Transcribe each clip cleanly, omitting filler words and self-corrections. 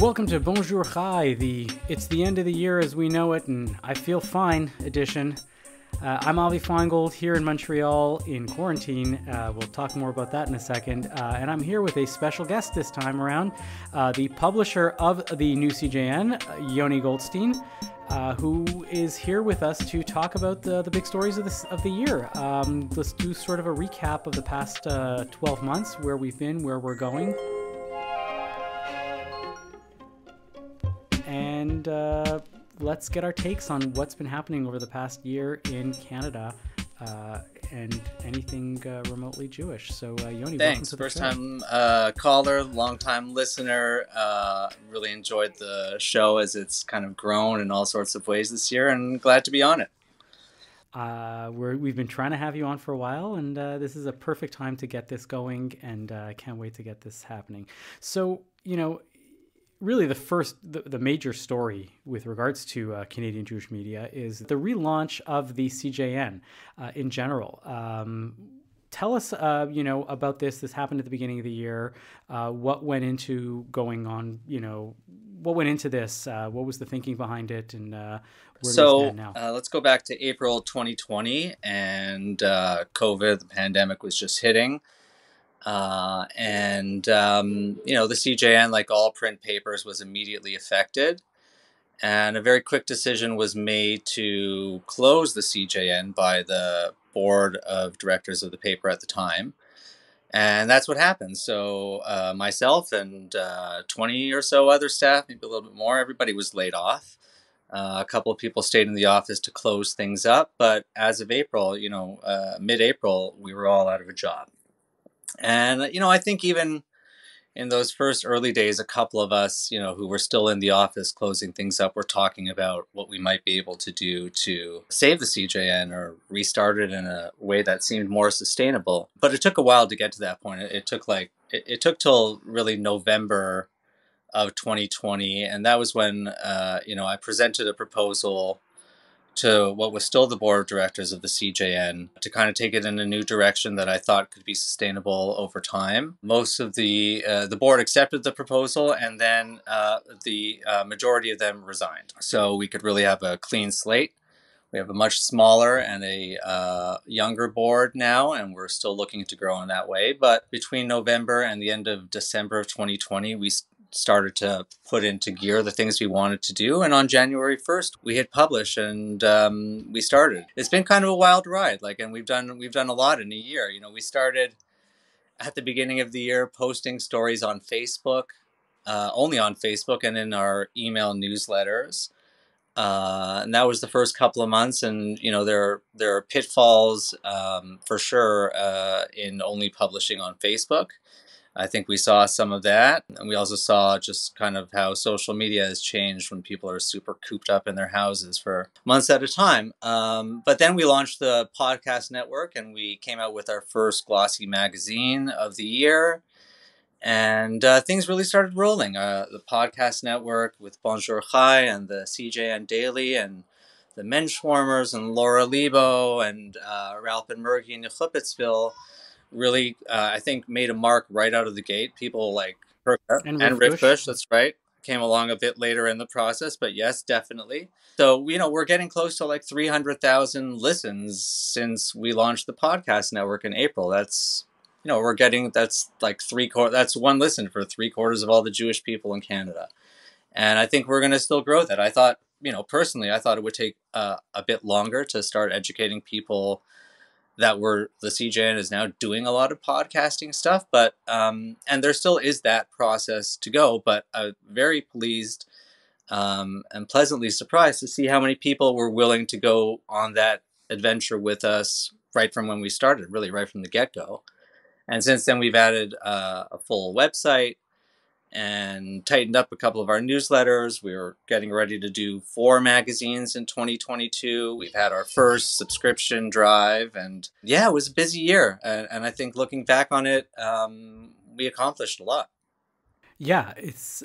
Welcome to Bonjour Hi, the It's the End of the Year as We Know It and I Feel Fine edition. I'm Avi Feingold here in Montreal in quarantine. We'll talk more about that in a second. And I'm here with a special guest this time around, the publisher of the new CJN, Yoni Goldstein, who is here with us to talk about the big stories of the year. Let's do sort of a recap of the past 12 months, where we've been, where we're going. And let's get our takes on what's been happening over the past year in Canada and anything remotely Jewish. So, Yoni, thanks. Welcome to the First show. time caller, long time listener. Really enjoyed the show as it's kind of grown in all sorts of ways this year, and glad to be on it. We've been trying to have you on for a while, and this is a perfect time to get this going, and I can't wait to get this happening. So, really the major story with regards to Canadian Jewish media is the relaunch of the CJN in general. Tell us, about this. This happened at the beginning of the year. What went into going on, what went into this? What was the thinking behind it? And where do we stand now? Let's go back to April 2020, and COVID, the pandemic, was just hitting. The CJN, like all print papers, was immediately affected. And a very quick decision was made to close the CJN by the board of directors of the paper at the time. And that's what happened. So myself and 20 or so other staff, maybe a little bit more, everybody was laid off. A couple of people stayed in the office to close things up. But as of April, mid-April, we were all out of a job. And, I think even in those first early days, a couple of us, who were still in the office closing things up, were talking about what we might be able to do to save the CJN or restart it in a way that seemed more sustainable. But it took a while to get to that point. It took till really November of 2020. And that was when, I presented a proposal to what was still the board of directors of the CJN to kind of take it in a new direction that I thought could be sustainable over time. Most of the board accepted the proposal, and then the majority of them resigned. So we could really have a clean slate. We have a much smaller and a younger board now, and we're still looking to grow in that way. But between November and the end of December of 2020, we started to put into gear the things we wanted to do. And on January 1st, we hit publish, and we started. It's been kind of a wild ride, and we've done a lot in a year. We started at the beginning of the year posting stories on Facebook, only on Facebook and in our email newsletters. And that was the first couple of months. And, there are pitfalls for sure in only publishing on Facebook. I think we saw some of that. And we also saw just kind of how social media has changed when people are super cooped up in their houses for months at a time. But then we launched the podcast network, and we came out with our first glossy magazine of the year. And things really started rolling. The podcast network with Bonjour Chai and the CJN Daily and the Menschwarmers and Laura Lebo and Ralph and Murgy in Chlippetsville really, I think, made a mark right out of the gate. People like Perka and Rick Bush, that's right, came along a bit later in the process, but yes, definitely. So, we're getting close to 300,000 listens since we launched the podcast network in April. That's, that's that's one listen for 3/4 of all the Jewish people in Canada. And I think we're going to still grow that. I thought, personally, I thought it would take a bit longer to start educating people that the CJN is now doing a lot of podcasting stuff, but and there still is that process to go, but I'm very pleased and pleasantly surprised to see how many people were willing to go on that adventure with us right from when we started, really right from the get-go. And since then, we've added a full website and tightened up a couple of our newsletters. We were getting ready to do 4 magazines in 2022. We've had our first subscription drive, and yeah, it was a busy year. And I think looking back on it, we accomplished a lot. Yeah, it's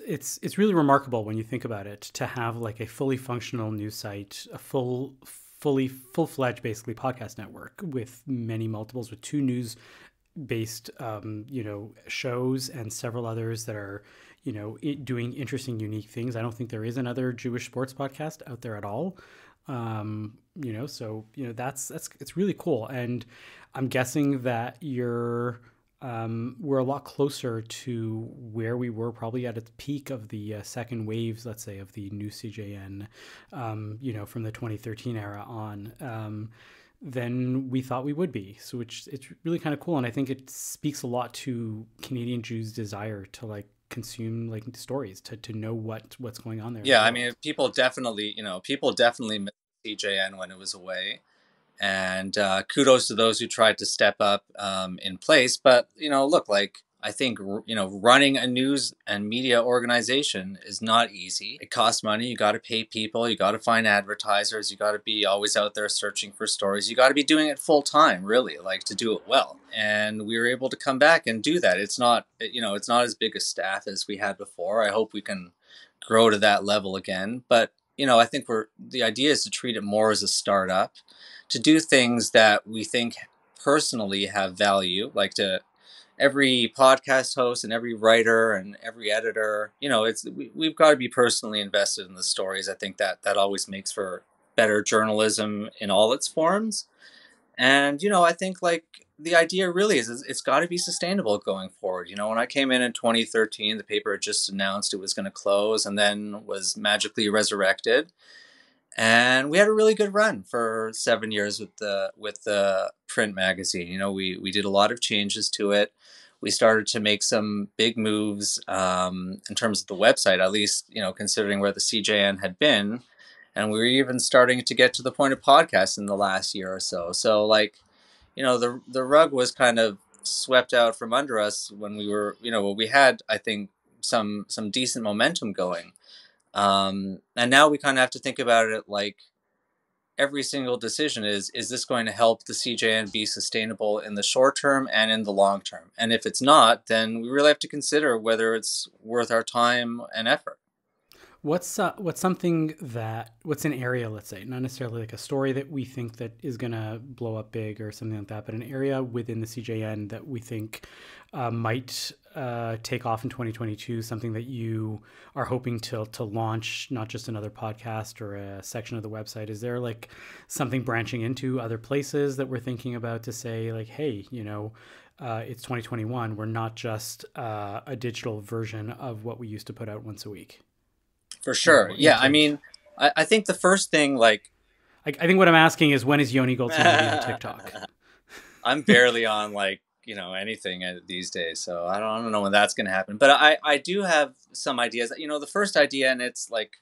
really remarkable when you think about it, to have a fully functional news site, a full-fledged basically podcast network with many multiples, with 2 news based, shows, and several others that are, doing interesting, unique things. I don't think there is another Jewish sports podcast out there at all. That's it's really cool, and I'm guessing that we're a lot closer to where we were probably at its peak of the second waves, let's say, of the new CJN, from the 2013 era on, than we thought we would be. So it's really kind of cool, and I think it speaks a lot to Canadian Jews' desire to like consume like stories, to know what's going on there. Yeah, I mean, people definitely missed CJN when it was away. And kudos to those who tried to step up in place. But, look, like, I think, running a news and media organization is not easy. It costs money. You got to pay people. You got to find advertisers. You got to be always out there searching for stories. You got to be doing it full time, really, like, to do it well. And we were able to come back and do that. It's not as big a staff as we had before. I hope we can grow to that level again. But, I think the idea is to treat it more as a startup, to do things that we think personally have value, like to every podcast host and every writer and every editor, we've got to be personally invested in the stories. I think that always makes for better journalism in all its forms. And, I think like the idea really is it's got to be sustainable going forward. When I came in 2013, the paper had just announced it was going to close and then was magically resurrected. And we had a really good run for 7 years with the print magazine. We did a lot of changes to it. We started to make some big moves in terms of the website, at least, considering where the CJN had been. And we were even starting to get to the point of podcasts in the last year or so. So, like, the rug was kind of swept out from under us when we had, I think, some decent momentum going. And now we kind of have to think about it like every single decision is this going to help the CJN be sustainable in the short term and in the long term? And if it's not, then we really have to consider whether it's worth our time and effort. What's an area, let's say, not necessarily like a story that we think that is going to blow up big or something like that, but an area within the CJN that we think might take off in 2022, something that you are hoping to launch, not just another podcast or a section of the website? Is there like something branching into other places that we're thinking about to say like, hey, it's 2021. We're not just a digital version of what we used to put out once a week? For sure. Yeah. I mean, I think the first thing, like, I think what I'm asking is, when is Yoni Goldstein going to be on TikTok? I'm barely on like, anything these days. So I don't know when that's going to happen. But I do have some ideas. The first idea, and it's like,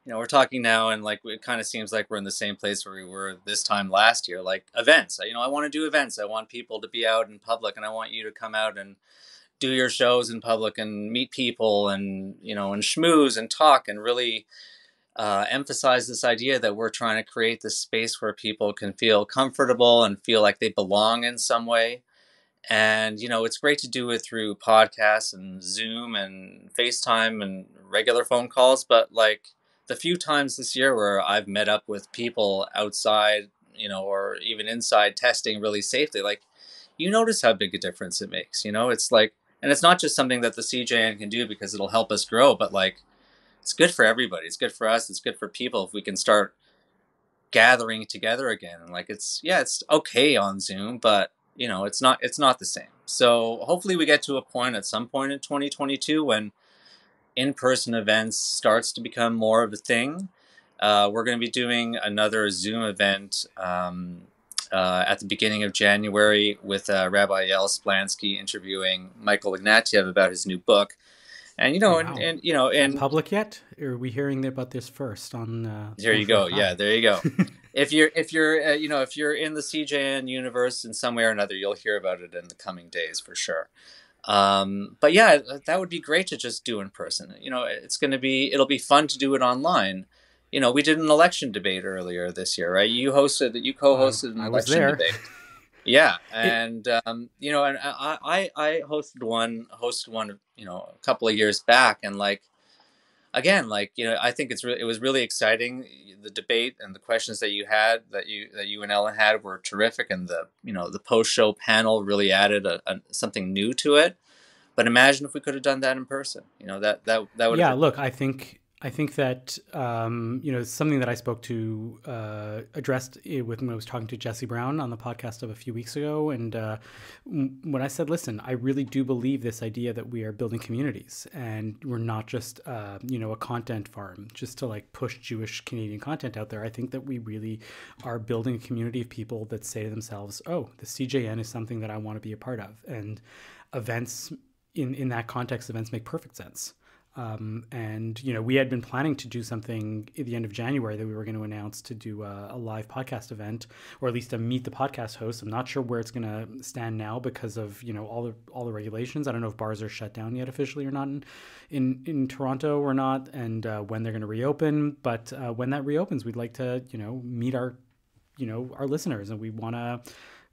we're talking now and like it kind of seems like we're in the same place where we were this time last year, like events. I want to do events. I want people to be out in public, and I want you to come out and do your shows in public and meet people and, and schmooze and talk and really emphasize this idea that we're trying to create this space where people can feel comfortable and feel like they belong in some way. And, it's great to do it through podcasts and Zoom and FaceTime and regular phone calls. But like the few times this year where I've met up with people outside, or even inside testing really safely, like, you notice how big a difference it makes. It's like, and it's not just something that the CJN can do because it'll help us grow, but like, it's good for everybody. It's good for us. It's good for people if we can start gathering together again. And like, it's okay on Zoom, but it's not the same. So hopefully we get to a point at some point in 2022 when in-person events starts to become more of a thing. We're going to be doing another Zoom event at the beginning of January with Rabbi Yael Splansky interviewing Michael Ignatieff about his new book. And Wow. and public yet? Or are we hearing about this first on? There you go. Yeah, there you go. if you're in the CJN universe in some way or another, you'll hear about it in the coming days for sure. But yeah, that would be great to just do in person. It'll be fun to do it online. We did an election debate earlier this year, right? You co-hosted an election debate. Yeah, and and I hosted one, a couple of years back, and like, again, like, I think it was really exciting. The debate and the questions that you and Ellen had were terrific, and the post show panel really added something new to it. But imagine if we could have done that in person. That would have Yeah, been. look, I think that something that I spoke to addressed it with when I was talking to Jesse Brown on the podcast of a few weeks ago, and when I said, "Listen, I really do believe this idea that we are building communities, and we're not just a content farm just to like push Jewish Canadian content out there. I think that we really are building a community of people that say to themselves, "Oh, the CJN is something that I want to be a part of," and events in that context, events make perfect sense. And we had been planning to do something at the end of January that we were going to announce to do a live podcast event, or at least a meet the podcast host. I'm not sure where it's going to stand now because of all the regulations. I don't know if bars are shut down yet officially or not in Toronto or not, and when they're going to reopen. But when that reopens, we'd like to meet our listeners, and we want to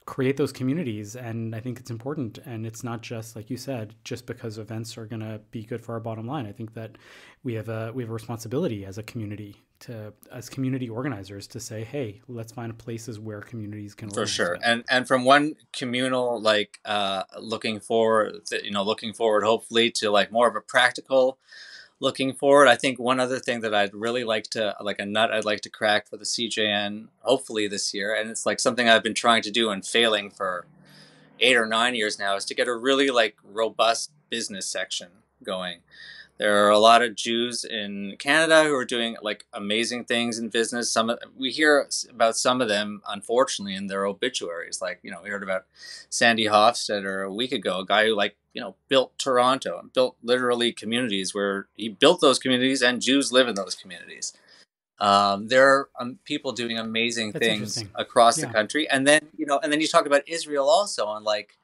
create those communities. And I think it's important, and it's not just like you said, just because events are going to be good for our bottom line. I think that we have a responsibility as a community as community organizers to say, hey, let's find places where communities can For organize sure. events. And from one communal, like, looking forward hopefully to like more of a practical looking forward, I think one other thing that I'd really like to, like a nut I'd like to crack for the CJN, hopefully this year, and it's like something I've been trying to do and failing for 8 or 9 years now, is to get a really like robust business section going. There are a lot of Jews in Canada who are doing like amazing things in business. We hear about some of them, unfortunately, in their obituaries. Like, we heard about Sandy Hofstadter a week ago, a guy who built Toronto and built literally communities where he built those communities and Jews live in those communities. There are people doing amazing That's things interesting. across the Yeah. country, and then you talk about Israel also, and like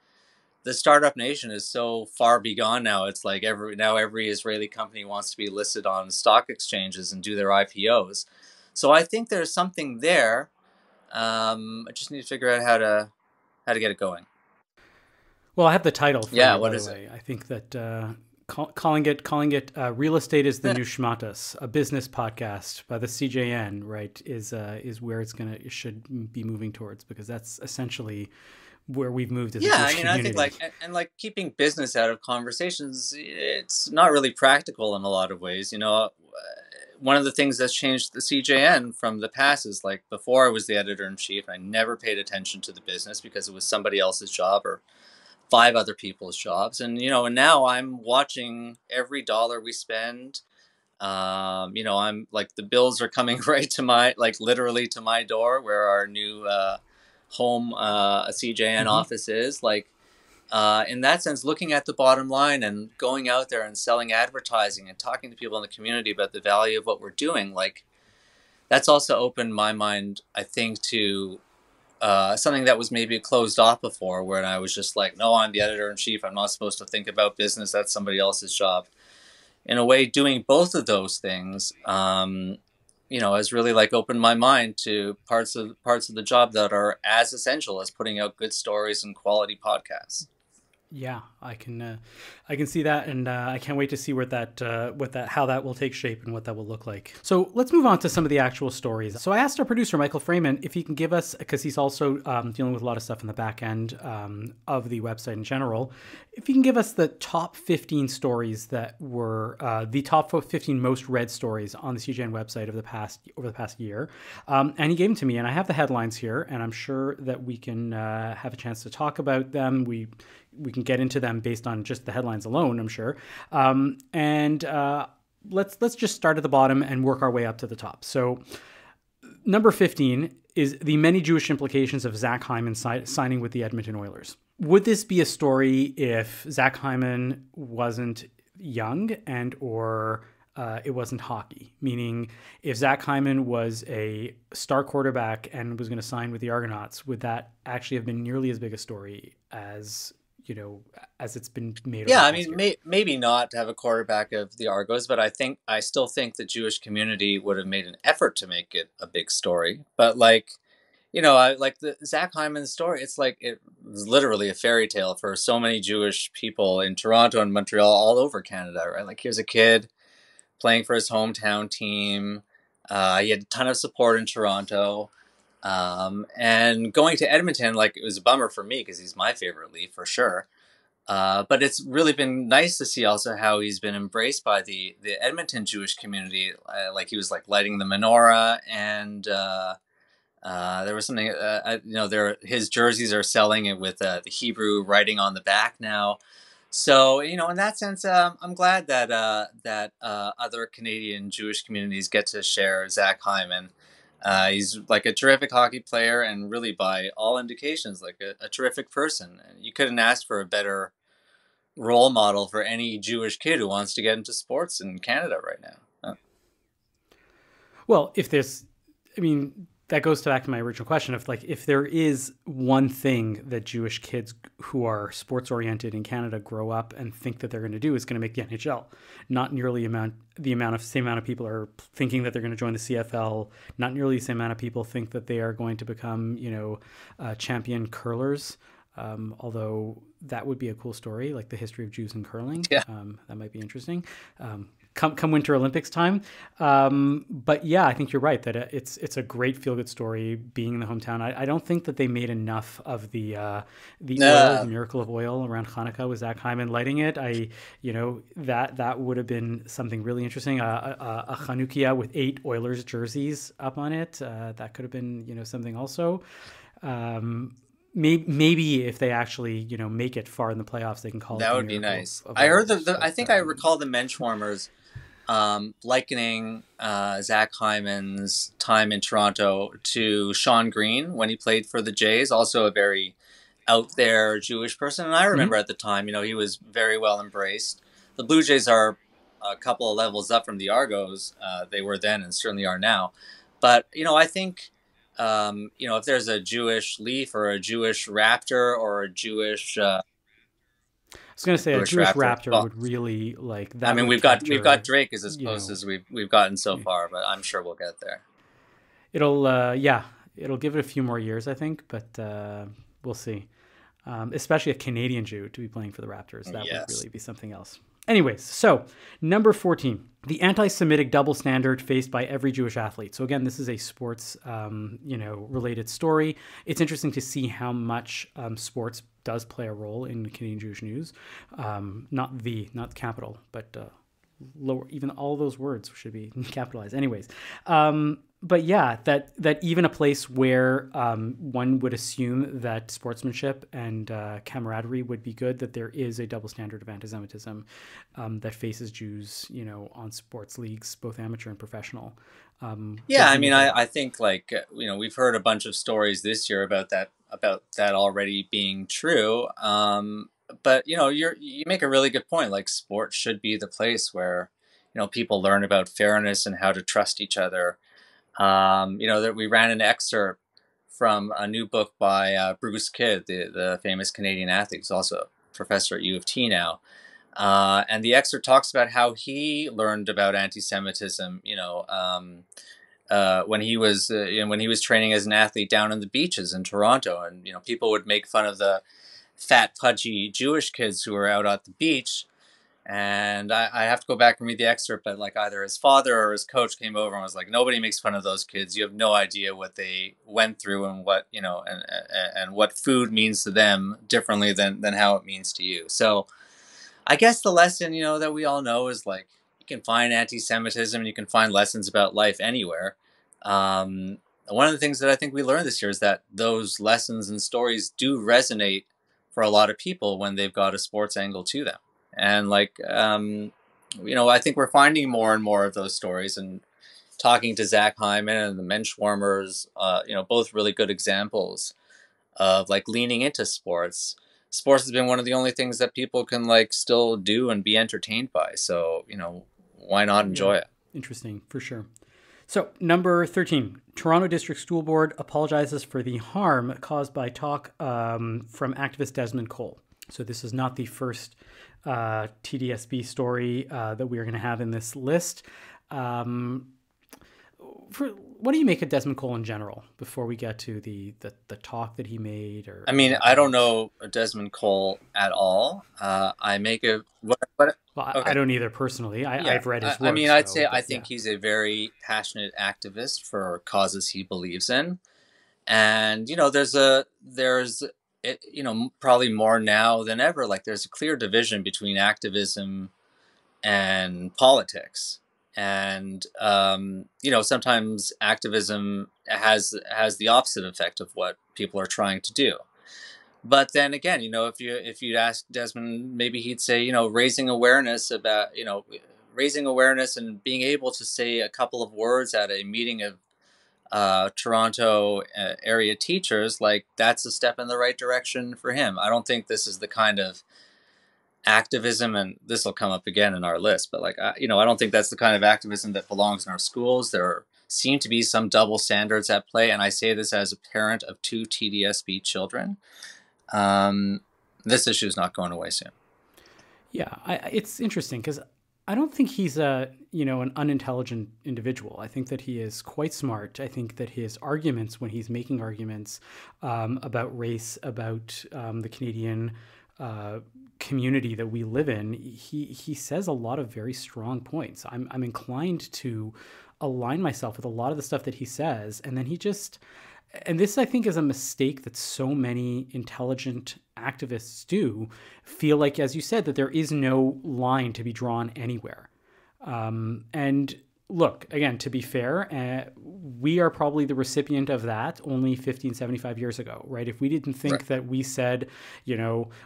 the startup nation is so far beyond now. It's like every Israeli company wants to be listed on stock exchanges and do their IPOs. So I think there's something there. I just need to figure out how to get it going. Well, I have the title for Yeah, you, by what the is it? way. I think that calling it "Real Estate is the New Schmatas," a business podcast by the CJN, right, is where it should be moving towards, because that's essentially where we've moved as a Yeah, I Jewish mean, I think community. like and like keeping business out of conversations, it's not really practical in a lot of ways. One of the things that's changed the CJN from the past is like before I was the editor in chief, I never paid attention to the business because it was somebody else's job or five other people's jobs. And now I'm watching every dollar we spend. I'm like, the bills are coming right to my, like, literally to my door where our new home CJN Mm-hmm. office is. Like, in that sense, looking at the bottom line and going out there and selling advertising and talking to people in the community about the value of what we're doing, like, that's also opened my mind, I think, to something that was maybe closed off before, where I was just like, no, I'm the editor in chief. I'm not supposed to think about business. That's somebody else's job. In a way, doing both of those things, has really like opened my mind to parts of the job that are as essential as putting out good stories and quality podcasts. Yeah, I can see that, and I can't wait to see how that will take shape and what that will look like. So let's move on to some of the actual stories. So I asked our producer Michael Freeman if he can give us, because he's also dealing with a lot of stuff in the back end of the website in general, if he can give us the top 15 stories that were the top 15 most read stories on the CJN website over the past year, and he gave them to me, and I have the headlines here, and I'm sure that we can have a chance to talk about them. We can get into them based on just the headlines alone, I'm sure. And let's just start at the bottom and work our way up to the top. So number 15 is the many Jewish implications of Zach Hyman signing with the Edmonton Oilers. Would this be a story if Zach Hyman wasn't young or it wasn't hockey? Meaning, if Zach Hyman was a star quarterback and was going to sign with the Argonauts, would that actually have been nearly as big a story as it's been made? Yeah, I mean, maybe not to have a quarterback of the Argos, but I still think the Jewish community would have made an effort to make it a big story. But like, I like the Zach Hyman story. It's like it was literally a fairy tale for so many Jewish people in Toronto and Montreal, all over Canada, right? Like, here's a kid playing for his hometown team. He had a ton of support in Toronto. And going to Edmonton, like, it was a bummer for me because he's my favorite Leaf for sure. But it's really been nice to see also how he's been embraced by the Edmonton Jewish community. Like, he was like lighting the menorah, and there was something, his jerseys are selling it with the Hebrew writing on the back now. So, in that sense, I'm glad that other Canadian Jewish communities get to share Zach Hyman. He's like a terrific hockey player, and really, by all indications, like a terrific person. You couldn't ask for a better role model for any Jewish kid who wants to get into sports in Canada right now. Well, that goes back to my original question of, like, if there is one thing that Jewish kids who are sports oriented in Canada grow up and think that they're going to do, is going to make the NHL. Not nearly the same amount of people are thinking that they're going to join the CFL. Not nearly the same amount of people think that they are going to become, champion curlers. Although that would be a cool story, like the history of Jews in curling. Yeah. That might be interesting. Come Winter Olympics time. But yeah, I think you're right that it's a great feel-good story being in the hometown. I don't think that they made enough of the oil, the miracle of oil around Hanukkah with Zach Hyman lighting it. That would have been something really interesting. A Chanukiah with 8 Oilers jerseys up on it. That could have been, something also. Maybe if they actually, make it far in the playoffs, they can call it. That would be nice. I heard I think I recall the Menschwarmers likening Zach Hyman's time in Toronto to Sean Green when he played for the Jays, also a very out there Jewish person. And I remember at the time, he was very well embraced. The Blue Jays are a couple of levels up from the Argos. They were then and certainly are now. But, I think, if there's a Jewish Leaf or a Jewish Raptor or a Jewish... I was going to say a Jewish Raptor would really like that. I mean, we've got Drake is as close as we've gotten so far, but I'm sure we'll get there. It'll give it a few more years, I think, but we'll see. Especially a Canadian Jew to be playing for the Raptors, that would really be something else. Anyways, so number 14, the anti-Semitic double standard faced by every Jewish athlete. So again, this is a sports, related story. It's interesting to see how much sports does play a role in Canadian Jewish news. Not the capital, but lower. Even all those words should be capitalized. Anyways, but yeah, that even a place where one would assume that sportsmanship and camaraderie would be good, that there is a double standard of anti-Semitism that faces Jews, on sports leagues, both amateur and professional. I think we've heard a bunch of stories this year about that already being true. But you make a really good point. Like, sports should be the place where people learn about fairness and how to trust each other. That we ran an excerpt from a new book by Bruce Kidd, the famous Canadian athlete, who's also a professor at U of T now. And the excerpt talks about how he learned about anti-Semitism, when he was training as an athlete down on the beaches in Toronto, and people would make fun of the fat, pudgy Jewish kids who were out at the beach. And I have to go back and read the excerpt, but like either his father or his coach came over and was like, nobody makes fun of those kids. You have no idea what they went through and what, and what food means to them differently than how it means to you. So I guess the lesson, that we all know is, like, you can find anti-Semitism and you can find lessons about life anywhere. One of the things that I think we learned this year is that those lessons and stories do resonate for a lot of people when they've got a sports angle to them. And I think we're finding more and more of those stories, and talking to Zach Hyman and the Menschwarmers, both really good examples of leaning into sports. Sports has been one of the only things that people can still do and be entertained by. So, why not enjoy it? Interesting, for sure. So, number 13, Toronto District School Board apologizes for the harm caused by talk from activist Desmond Cole. So this is not the first TDSB story that we are going to have in this list. what do you make of Desmond Cole in general before we get to the talk that he made I or mean, I don't whatnot? know Desmond Cole at all. I make a what? Well, I Okay, don't either personally. yeah. I've read his I mean, works I'd though, say I but think yeah. he's a very passionate activist for causes he believes in, and there's probably more now than ever. Like there's a clear division between activism and politics. And sometimes activism has the opposite effect of what people are trying to do. But then again, if you'd ask Desmond, maybe he'd say, raising awareness and being able to say a couple of words at a meeting of Toronto area teachers, like that's a step in the right direction for him. I don't think this is the kind of activism, and this will come up again in our list, but I don't think that's the kind of activism that belongs in our schools. There seem to be some double standards at play, and I say this as a parent of two TDSB children. This issue is not going away soon. Yeah, it's interesting because I don't think he's an unintelligent individual. I think that he is quite smart. I think that his arguments, when he's making arguments about race, about the Canadian community that we live in, he says a lot of very strong points. I'm inclined to align myself with a lot of the stuff that he says, and then he just, and this I think is a mistake that so many intelligent activists do, feel like, as you said, that there is no line to be drawn anywhere. And look, again, to be fair, we are probably the recipient of that only 15, 75 years ago, right? If we didn't think Right. that we said,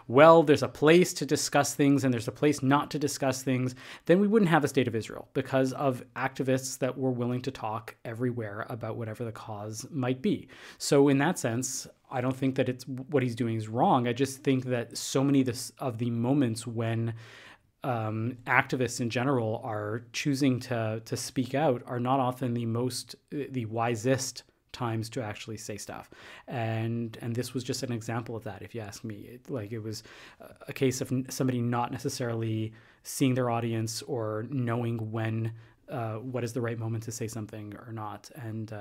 well, there's a place to discuss things and there's a place not to discuss things, then we wouldn't have a state of Israel because of activists that were willing to talk everywhere about whatever the cause might be. So in that sense, I don't think that it's what he's doing is wrong. I just think that so many of the moments when activists in general are choosing to speak out are not often the wisest times to actually say stuff, and this was just an example of that. If you ask me, it was a case of somebody not necessarily seeing their audience or knowing when what is the right moment to say something or not, and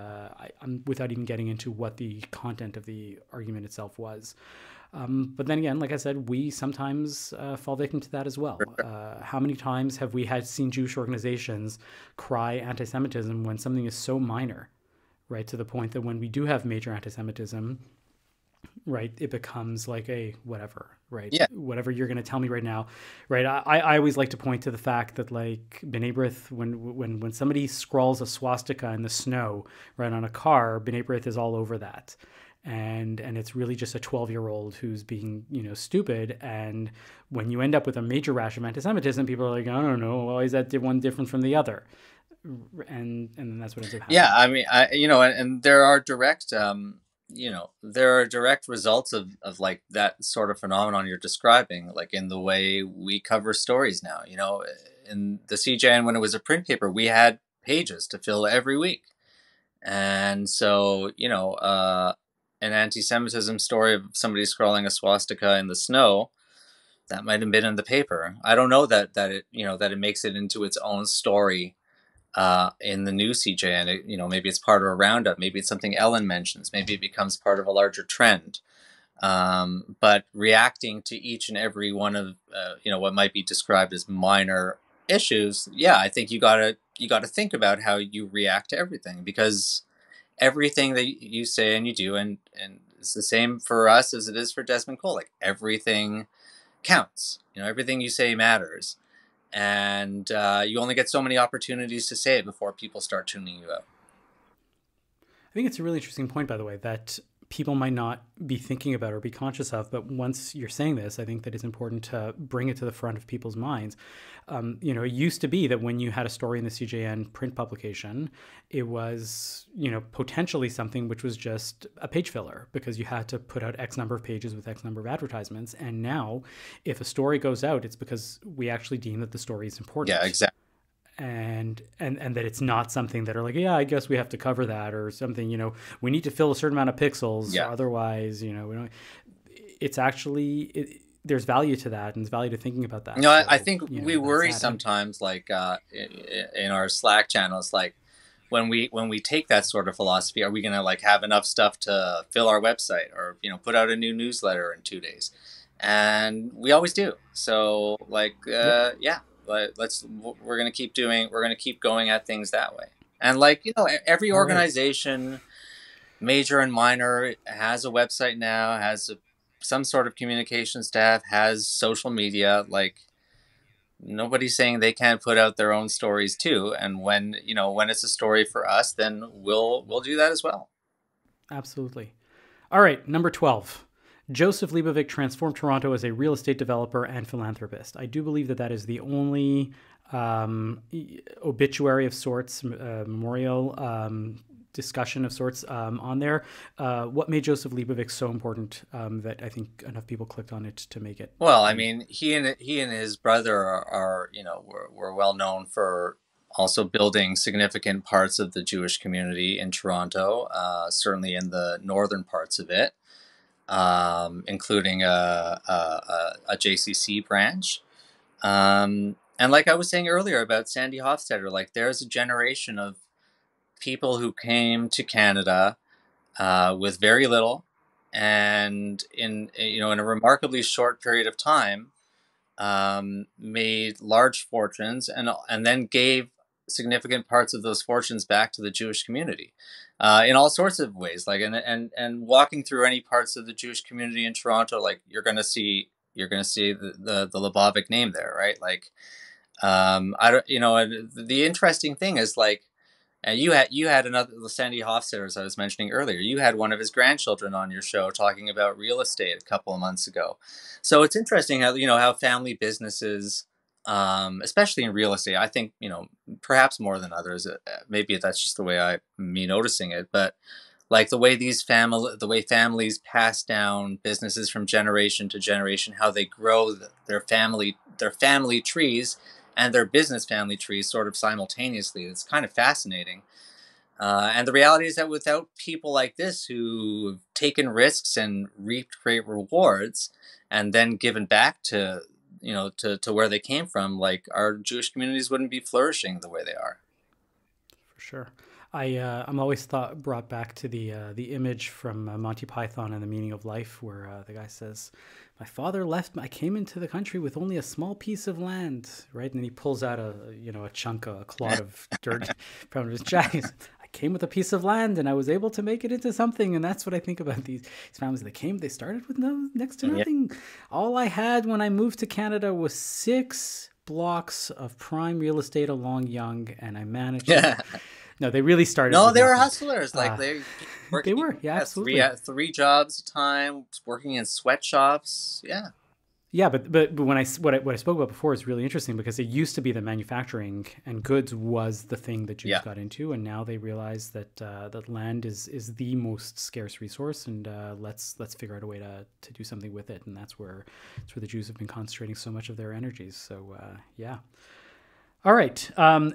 I'm without even getting into what the content of the argument itself was. But then again, like I said, we sometimes fall victim to that as well. How many times have we seen Jewish organizations cry anti-Semitism when something is so minor, right? To the point that when we do have major anti-Semitism, right, it becomes like a whatever, right? Yeah. Whatever you're going to tell me right now, right? I always like to point to the fact that like B'nai B'rith, when somebody scrawls a swastika in the snow, right, on a car, B'nai B'rith is all over that. And it's really just a 12-year-old who's being, stupid. And when you end up with a major rash of anti-Semitism, people are like, I don't know, why is that one different from the other? And then that's what ends up happening. Yeah, I mean, and there are direct, there are direct results of like that sort of phenomenon you're describing, like in the way we cover stories now. In the CJN, when it was a print paper, we had pages to fill every week, and so an anti-Semitism story of somebody scrawling a swastika in the snow, that might have been in the paper. I don't know that it makes it into its own story in the new CJ, and maybe it's part of a roundup, maybe it's something Ellen mentions, maybe it becomes part of a larger trend. But reacting to each and every one of what might be described as minor issues, yeah, I think you gotta think about how you react to everything, because everything that you say and you do, and it's the same for us as it is for Desmond Cole. Like everything counts. Everything you say matters, and you only get so many opportunities to say it before people start tuning you out. I think it's a really interesting point, by the way, that people might not be thinking about or be conscious of, but once you're saying this, I think that it's important to bring it to the front of people's minds. It used to be that when you had a story in the CJN print publication, it was, potentially something which was just a page filler because you had to put out X number of pages with X number of advertisements. And now if a story goes out, it's because we actually deem that the story is important. Yeah, exactly. And that it's not something that are like, yeah, I guess we have to cover that or something, we need to fill a certain amount of pixels. Yeah. Otherwise, we don't. It's actually, there's value to that, and there's value to thinking about that. I think we worry sometimes, like in our Slack channels, like when we take that sort of philosophy, are we going to like have enough stuff to fill our website, or put out a new newsletter in 2 days? And we always do. So like Yep. yeah, we're going to keep doing, we're going to keep going at things that way. And like every All right. organization, major and minor, has a website now, has some sort of communication staff, has social media. Like nobody's saying they can't put out their own stories too. And when when it's a story for us, then we'll do that as well. Absolutely. All right, number 12. Joseph Libovic transformed Toronto as a real estate developer and philanthropist. I do believe that that is the only obituary of sorts, memorial discussion of sorts on there. What made Joseph Libovic so important that I think enough people clicked on it to make it? Well, I mean, he and his brother are were well known for also building significant parts of the Jewish community in Toronto, certainly in the northern parts of it, including a JCC branch. And like I was saying earlier about Sandy Hofstadter, like there's a generation of people who came to Canada with very little, and in a remarkably short period of time, made large fortunes, and then gave significant parts of those fortunes back to the Jewish community in all sorts of ways. Like and walking through any parts of the Jewish community in Toronto, like you're gonna see the Lubavitch name there, right? Like I don't the interesting thing is like. And you had another Sandy Hofstadter, as I was mentioning earlier. You had one of his grandchildren on your show talking about real estate a couple of months ago. So it's interesting how how family businesses, especially in real estate, I think perhaps more than others. Maybe that's just the way me noticing it, but like the way families pass down businesses from generation to generation, how they grow their family trees and their business family trees sort of simultaneously. It's kind of fascinating. And the reality is that without people like this who've taken risks and reaped great rewards and then given back to to where they came from, like our Jewish communities wouldn't be flourishing the way they are. For sure. I'm always brought back to the image from Monty Python and the Meaning of Life, where the guy says, "My father left. I came into the country with only a small piece of land," right? And then he pulls out a clod of dirt from his jacket. I came with a piece of land, and I was able to make it into something. And that's what I think about these families. They started with next to nothing. Yeah. All I had when I moved to Canada was 6 blocks of prime real estate along Yonge, and I managed to. No, they really started. No, they were hustlers. Like they were, yeah, absolutely. 3 jobs a time, working in sweatshops. Yeah. Yeah, but what I spoke about before is really interesting, because it used to be that manufacturing and goods was the thing that Jews got into, and now they realize that that land is the most scarce resource, and let's figure out a way to do something with it, and that's where the Jews have been concentrating so much of their energies. So yeah. All right,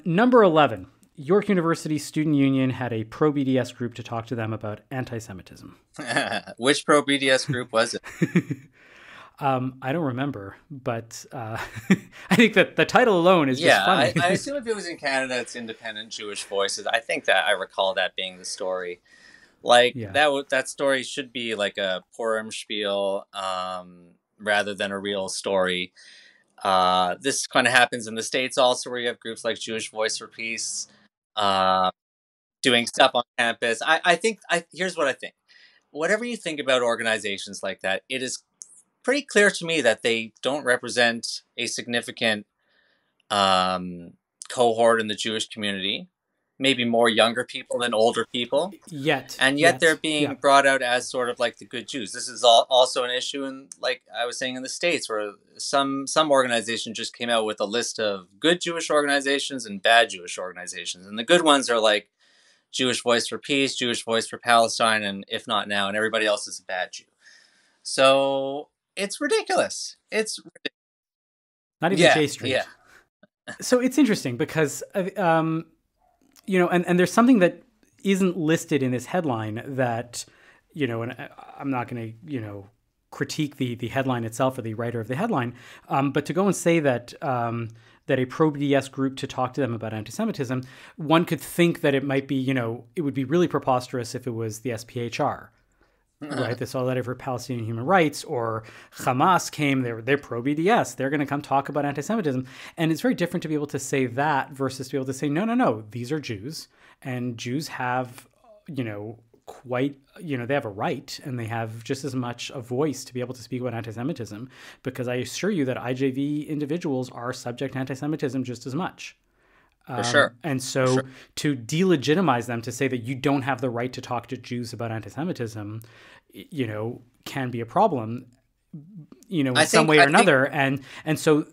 number 11. York University Student Union had a pro-BDS group to talk to them about anti-Semitism. Which pro-BDS group was it? I don't remember, but I think that the title alone is just funny. I assume if it was in Canada, it's Independent Jewish Voices. I think that I recall that being the story. Like that story should be like a Purim spiel rather than a real story. This kind of happens in the States also, where you have groups like Jewish Voice for Peace doing stuff on campus. Here's what I think. Whatever you think about organizations like that, it is pretty clear to me that they don't represent a significant cohort in the Jewish community. Maybe more younger people than older people. Yet they're being brought out as sort of like the good Jews. This is also an issue in, like I was saying, in the States, where some organization just came out with a list of good Jewish organizations and bad Jewish organizations. And the good ones are like Jewish Voice for Peace, Jewish Voice for Palestine, and If Not Now, and everybody else is a bad Jew. So it's ridiculous. It's ridiculous. Not even J Street. Yeah. So it's interesting because and there's something that isn't listed in this headline that, and I'm not going to, critique the headline itself or the writer of the headline, but to go and say that that a pro-BDS group to talk to them about anti-Semitism, one could think that it might be, it would be really preposterous if it was the SPHR, right? The Solidarity for Palestinian Human Rights, or Hamas came, they're pro-BDS, they're going to come talk about anti-Semitism. And it's very different to be able to say that versus to be able to say, no, these are Jews, and Jews have, they have a right, and they have just as much a voice to be able to speak about anti-Semitism, because I assure you that IJV individuals are subject to anti-Semitism just as much. For sure. And so to delegitimize them, to say that you don't have the right to talk to Jews about anti-Semitism, can be a problem, in some way or another. And so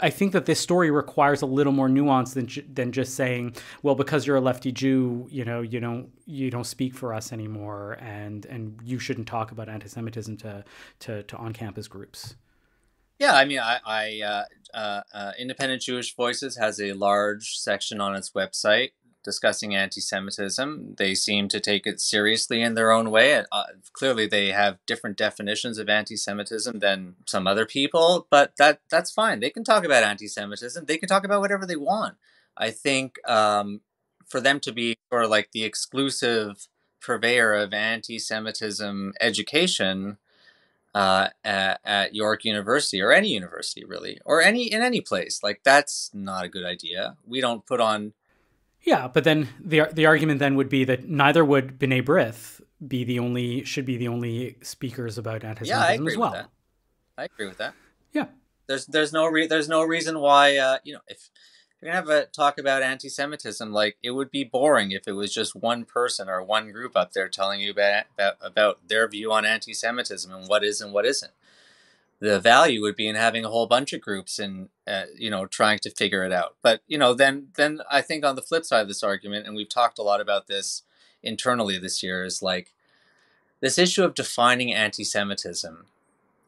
I think that this story requires a little more nuance than just saying, well, because you're a lefty Jew, you don't speak for us anymore, and you shouldn't talk about anti-Semitism to on-campus groups. Yeah, I mean, Independent Jewish Voices has a large section on its website discussing anti-Semitism. They seem to take it seriously in their own way. Clearly, they have different definitions of anti-Semitism than some other people, but that's fine. They can talk about anti-Semitism. They can talk about whatever they want. I think for them to be sort of like the exclusive purveyor of anti-Semitism education at York University, or any university really, or in any place, like, that's not a good idea. We don't put on. Yeah, but then the argument then would be that neither would B'nai B'rith should be the only speakers about anti-Semitism as well. With that. I agree with that. Yeah, there's no reason why if you're gonna have a talk about anti-Semitism, like, it would be boring if it was just one person or one group up there telling you about their view on anti-Semitism and what is and what isn't. The value would be in having a whole bunch of groups and trying to figure it out. But then I think on the flip side of this argument, and we've talked a lot about this internally this year, is like this issue of defining anti-Semitism,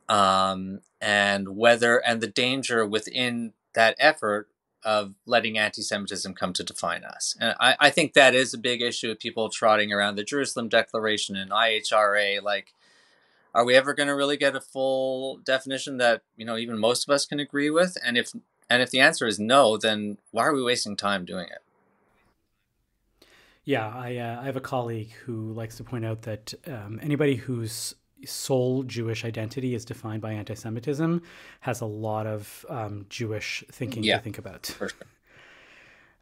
and the danger within that effort of letting anti-Semitism come to define us. And I think that is a big issue with people trotting around the Jerusalem Declaration and IHRA. Like, are we ever going to really get a full definition that, even most of us can agree with? And if the answer is no, then why are we wasting time doing it? Yeah, I have a colleague who likes to point out that anybody whose sole Jewish identity is defined by anti-Semitism has a lot of Jewish thinking to think about. For sure.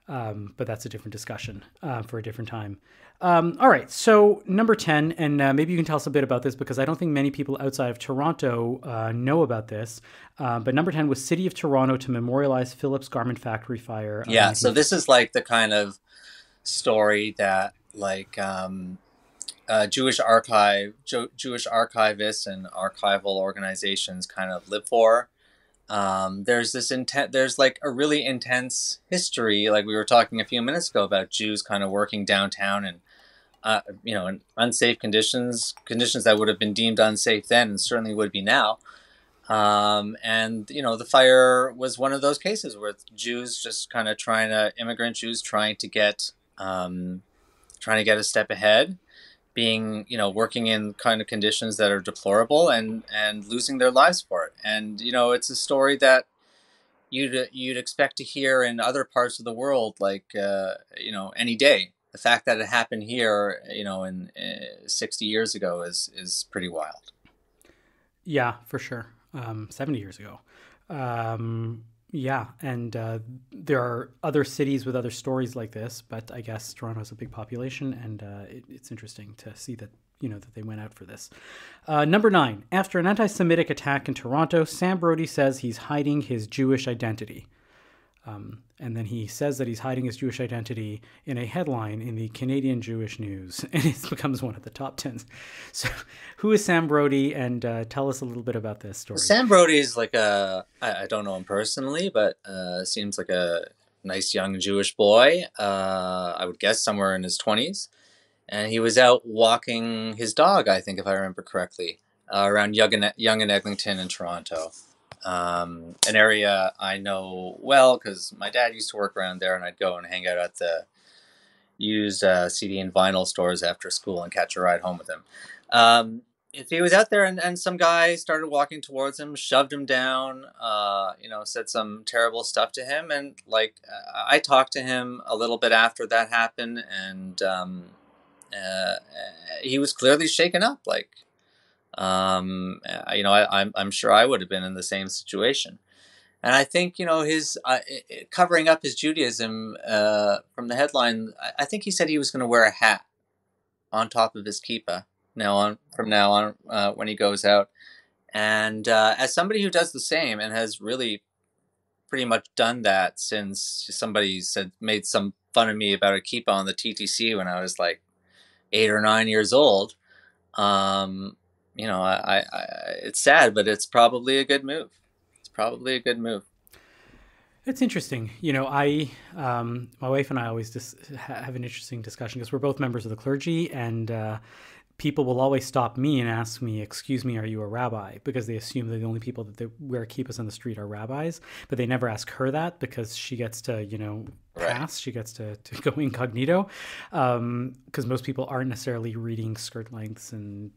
But that's a different discussion for a different time. All right, so number 10, and maybe you can tell us a bit about this, because I don't think many people outside of Toronto know about this. But number 10 was City of Toronto to memorialize Phillips Garment Factory fire. Yeah, so this is like the kind of story that, like, Jewish archivists and archival organizations kind of live for. There's like a really intense history, like we were talking a few minutes ago, about Jews kind of working downtown and in unsafe conditions that would have been deemed unsafe then and certainly would be now. And the fire was one of those cases where Jews just kind of immigrant Jews trying to get a step ahead, being, working in kind of conditions that are deplorable and losing their lives for it. And, it's a story that you'd expect to hear in other parts of the world, like, any day. The fact that it happened here, in 60 years ago is pretty wild. Yeah, for sure. 70 years ago. Yeah, and there are other cities with other stories like this, but I guess Toronto has a big population, and it's interesting to see that that they went out for this. Number 9, after an anti-Semitic attack in Toronto, Sam Brody says he's hiding his Jewish identity. And then he says that he's hiding his Jewish identity in a headline in the Canadian Jewish News, and it becomes one of the top 10. So who is Sam Brody, and tell us a little bit about this story. Sam Brody is like I don't know him personally, but seems like a nice young Jewish boy, I would guess somewhere in his 20s. And he was out walking his dog, I think, if I remember correctly, around Yonge and Eglinton in Toronto. An area I know well because my dad used to work around there, and I'd go and hang out at the used CD and vinyl stores after school and catch a ride home with him. if he was out there and some guy started walking towards him, shoved him down, said some terrible stuff to him, and like I talked to him a little bit after that happened, and uh, he was clearly shaken up. Like, I'm sure I would have been in the same situation. And I think his covering up his Judaism from the headline. I think he said he was going to wear a hat on top of his kippah from now on when he goes out. And as somebody who does the same and has really pretty much done that since somebody made some fun of me about a kippah on the TTC when I was like 8 or 9 years old. It's sad, but it's probably a good move. It's probably a good move. It's interesting. My wife and I always just have an interesting discussion because we're both members of the clergy, and people will always stop me and ask me, "Excuse me, are you a rabbi?" Because they assume that the only people that they wear kippahs on the street are rabbis, but they never ask her that because she gets to, pass. Right. She gets to go incognito, because most people aren't necessarily reading skirt lengths and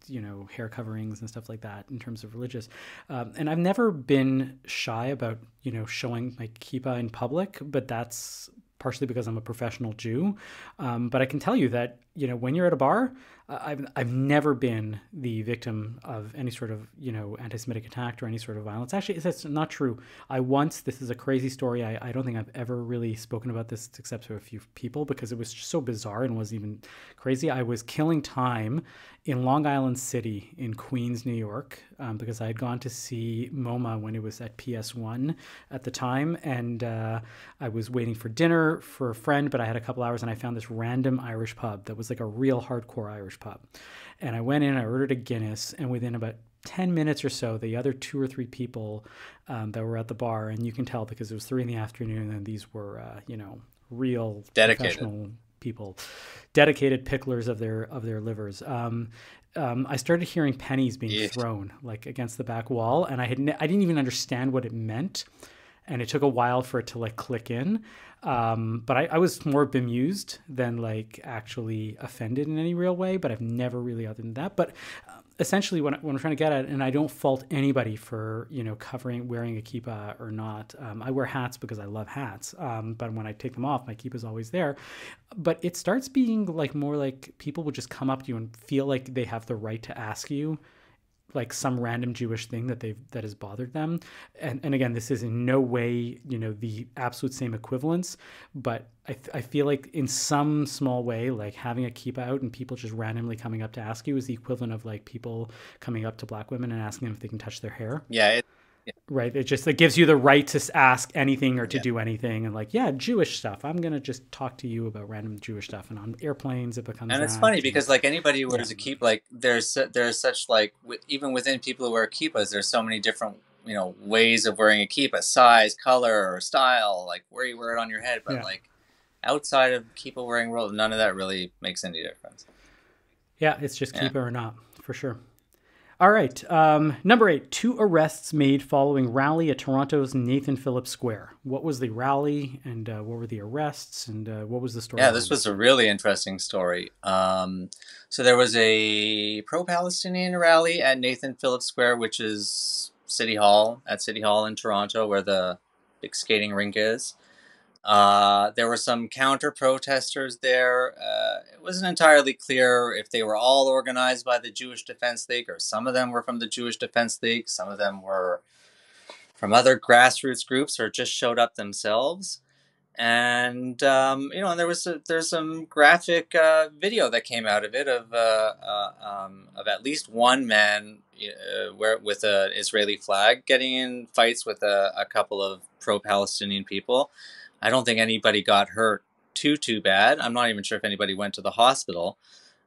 hair coverings and stuff like that in terms of religious. And I've never been shy about showing my kippah in public, but that's partially because I'm a professional Jew. But I can tell you that when you're at a bar, I've never been the victim of any sort of anti-Semitic attack or any sort of violence. Actually, it's not true. This is a crazy story. I don't think I've ever really spoken about this except to a few people because it was just so bizarre and wasn't even crazy. I was killing time in Long Island City in Queens, New York, because I had gone to see MoMA when it was at PS1 at the time, and I was waiting for dinner for a friend, but I had a couple hours, and I found this random Irish pub that was like a real hardcore Irish pub. And I went in, I ordered a Guinness, and within about 10 minutes or so, the other 2 or 3 people that were at the bar, and you can tell because it was 3 PM, and these were, real dedicated professional people, dedicated picklers of their livers. I started hearing pennies being thrown like against the back wall, and I didn't even understand what it meant, and it took a while for it to like click in. But I was more bemused than like actually offended in any real way. But I've never really other than that. But essentially, when I'm trying to get at it, and I don't fault anybody for wearing a kippah or not. I wear hats because I love hats. But when I take them off, my kippah is always there. But it starts being like more like people will just come up to you and feel like they have the right to ask you like some random Jewish thing that has bothered them. And again, this is in no way, the absolute same equivalence, but I feel like in some small way, like having a kippah out and people just randomly coming up to ask you is the equivalent of like people coming up to black women and asking them if they can touch their hair. Yeah. Right. It gives you the right to ask anything or to do anything. And like, Jewish stuff. I'm going to just talk to you about random Jewish stuff. And on airplanes, it becomes And it's funny because like anybody who wears a kippah, like there's such like, even within people who wear kippahs, there's so many different, ways of wearing a kippah, size, color, or style, like where you wear it on your head. But like outside of kippah wearing world, none of that really makes any difference. Yeah. It's just kippah or not, for sure. All right. Number 8, 2 arrests made following rally at Toronto's Nathan Phillips Square. What was the rally and what were the arrests and what was the story? Yeah, this was a really interesting story. So there was a pro-Palestinian rally at Nathan Phillips Square, which is City Hall in Toronto, where the big skating rink is. There were some counter-protesters there. It wasn't entirely clear if they were all organized by the Jewish Defense League, or some of them were from the Jewish Defense League, some of them were from other grassroots groups or just showed up themselves. And and there's some graphic video that came out of it of at least one man with an Israeli flag getting in fights with a couple of pro-Palestinian people. I don't think anybody got hurt too bad. I'm not even sure if anybody went to the hospital,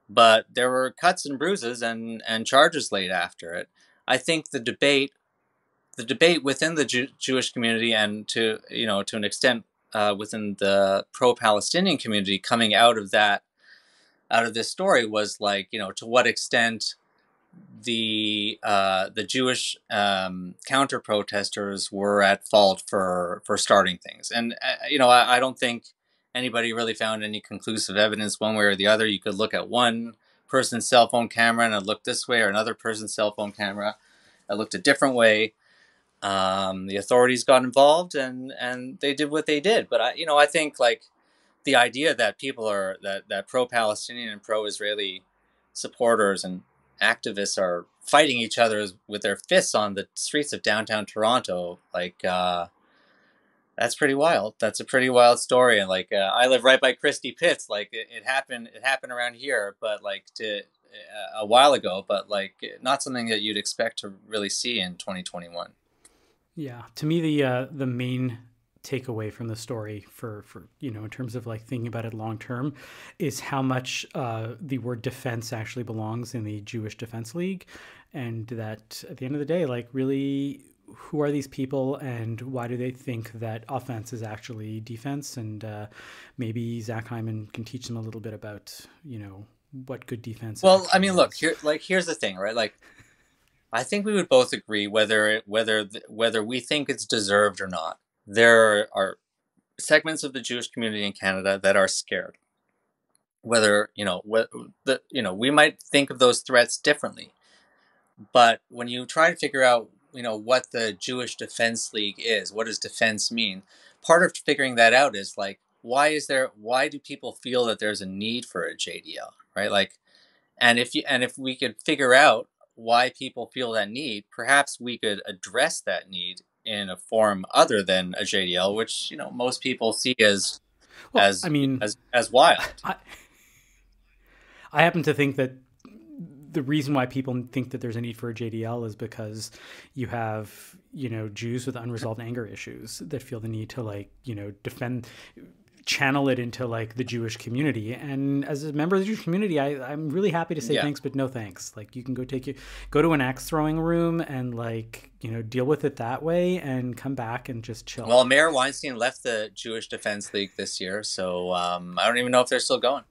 but there were cuts and bruises and charges laid after it. I think the debate within the Jewish community and to an extent within the pro-Palestinian community coming out of this story was like, to what extent the Jewish counter protesters were at fault for starting things. And I don't think anybody really found any conclusive evidence one way or the other. You could look at one person's cell phone camera and it looked this way, or another person's cell phone camera, it looked a different way. The authorities got involved and they did what they did. But I think like the idea that people are that pro-Palestinian and pro-Israeli supporters and activists are fighting each other with their fists on the streets of downtown Toronto, like that's pretty wild. That's a pretty wild story. And like I live right by Christie Pitts. Like it happened. It happened around here, but like a while ago. But like not something that you'd expect to really see in 2021. Yeah, to me the main takeaway from the story for in terms of like thinking about it long term is how much the word defense actually belongs in the Jewish Defense League, and that at the end of the day, like really, who are these people and why do they think that offense is actually defense? And maybe Zach Hyman can teach them a little bit about what good defense. Well, I mean, look here. Like here's the thing, right? Like I think we would both agree whether we think it's deserved or not. There are segments of the Jewish community in Canada that are scared. Whether we might think of those threats differently, but when you try to figure out what the Jewish Defense League is, what does defense mean? Part of figuring that out is like why do people feel that there's a need for a JDL, right? Like, and if we could figure out why people feel that need, perhaps we could address that need in a form other than a JDL, which most people see as wild. I happen to think that the reason why people think that there's a need for a JDL is because you have Jews with unresolved anger issues that feel the need to channel it into like the Jewish community. And as a member of the Jewish community, I'm really happy to say thanks, but no thanks. Like you can go to an axe throwing room and deal with it that way and come back and just chill. Well, Mayor Weinstein left the Jewish Defense League this year, so I don't even know if they're still going.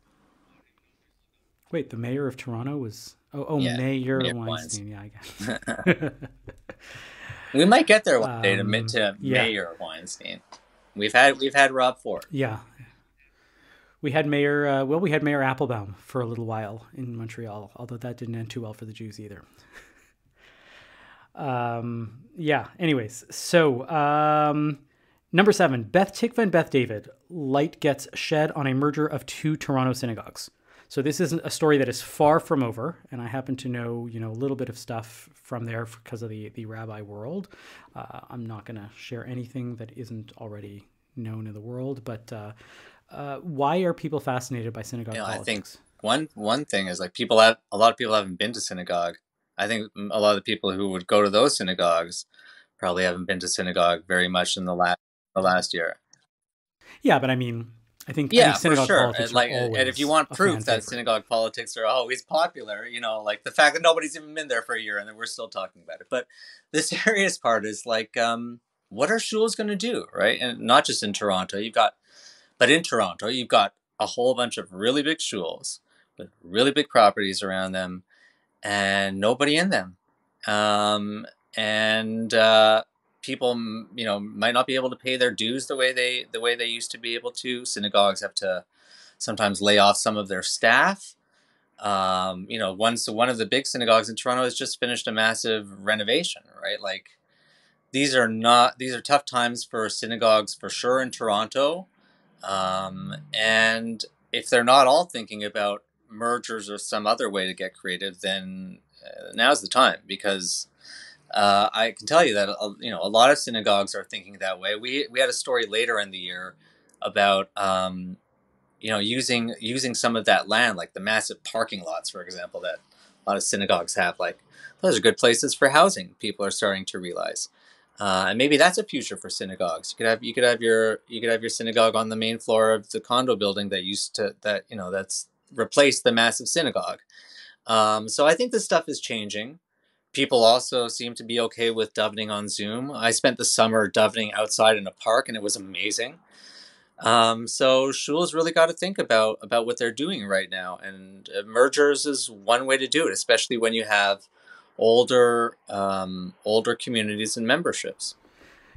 Wait, the mayor of Toronto was Mayor Weinstein. Yeah, I guess. We might get there one day to Mayor Weinstein. We've had Rob Ford. Yeah. We had Mayor Applebaum for a little while in Montreal, although that didn't end too well for the Jews either. Anyways, so number 7, Beth Tikva and Beth David. Light gets shed on a merger of 2 Toronto synagogues. So this isn't a story that is far from over, and I happen to know, a little bit of stuff from there because of the rabbi world. I'm not going to share anything that isn't already known in the world, but why are people fascinated by synagogue politics? I think one thing is like a lot of people haven't been to synagogue. I think a lot of the people who would go to those synagogues probably haven't been to synagogue very much in the last year. Yeah, but I mean, I think synagogue politics are always and if you want proof that synagogue politics are always popular, like the fact that nobody's even been there for a year and then we're still talking about it. But the serious part is like, what are shuls going to do, right? And not just in Toronto, but in Toronto, you've got a whole bunch of really big shuls with really big properties around them and nobody in them. People, might not be able to pay their dues the way they used to be able to. Synagogues have to sometimes lay off some of their staff. One of the big synagogues in Toronto has just finished a massive renovation, right? Like these are tough times for synagogues for sure in Toronto. And if they're not all thinking about mergers or some other way to get creative, then now's the time, because I can tell you that a lot of synagogues are thinking that way. We had a story later in the year about using some of that land, like the massive parking lots, for example, that a lot of synagogues have. Like those are good places for housing. People are starting to realize, and maybe that's a future for synagogues. You could have your synagogue on the main floor of the condo building that's replaced the massive synagogue. So I think this stuff is changing. People also seem to be okay with davening on Zoom. I spent the summer davening outside in a park, and it was amazing. So shul's really got to think about what they're doing right now, and mergers is one way to do it, especially when you have older communities and memberships.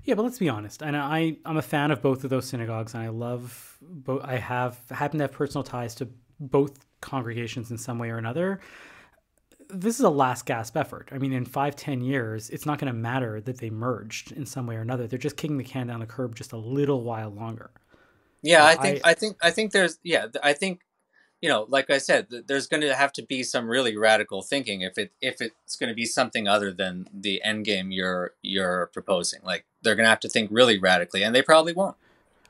Yeah, but let's be honest. And I'm a fan of both of those synagogues, and I love both. I happen to have personal ties to both congregations in some way or another, this is a last gasp effort. I mean, in 5-10 years, it's not going to matter that they merged in some way or another. They're just kicking the can down the curb just a little while longer. Yeah, Like I think there's, yeah, I think, like I said, there's going to have to be some really radical thinking if it's going to be something other than the end game you're proposing. Like, they're going to have to think really radically, and they probably won't.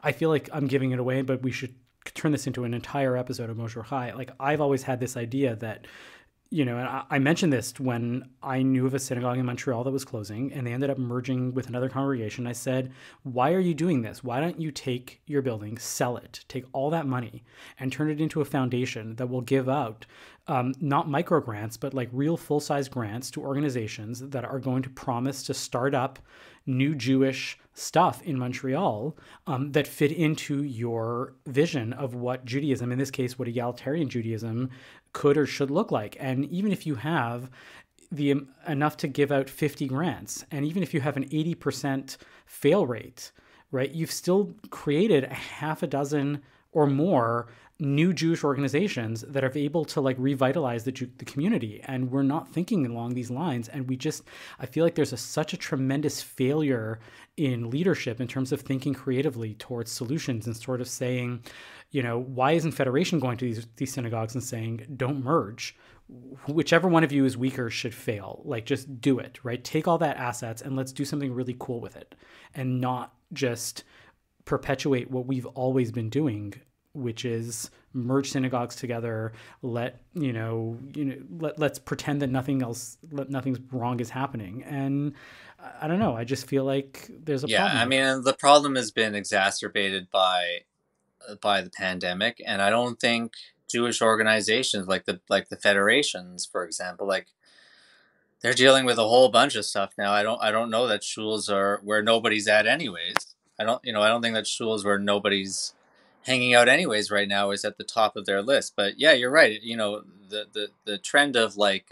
I feel like I'm giving it away, but we should turn this into an entire episode of Moshe Chai. Like, I've always had this idea that, and I mentioned this when I knew of a synagogue in Montreal that was closing and they ended up merging with another congregation. I said, why are you doing this? Why don't you take your building, sell it, take all that money and turn it into a foundation that will give out not micro grants, but like real full-size grants to organizations that are going to promise to start up new Jewish stuff in Montreal that fit into your vision of what Judaism, in this case, what egalitarian Judaism could or should look like. And even if you have the enough to give out 50 grants, and even if you have an 80% fail rate, right, you've still created a half a dozen or more new Jewish organizations that are able to like revitalize the community. And we're not thinking along these lines. And I feel like there's such a tremendous failure in leadership in terms of thinking creatively towards solutions and sort of saying, why isn't Federation going to these synagogues and saying, don't merge? Whichever one of you is weaker should fail. Like, just do it, right? Take all that assets and let's do something really cool with it and not just perpetuate what we've always been doing, which is merge synagogues together. Let's pretend that nothing's wrong is happening. And I don't know. I just feel like there's a problem. Yeah, I mean, the problem has been exacerbated by the pandemic, and I don't think Jewish organizations like the federations, for example, like, they're dealing with a whole bunch of stuff now. I don't know that shuls are where nobody's at anyways. I don't think that shuls where nobody's hanging out anyways right now is at the top of their list. But yeah, you're right. The trend of like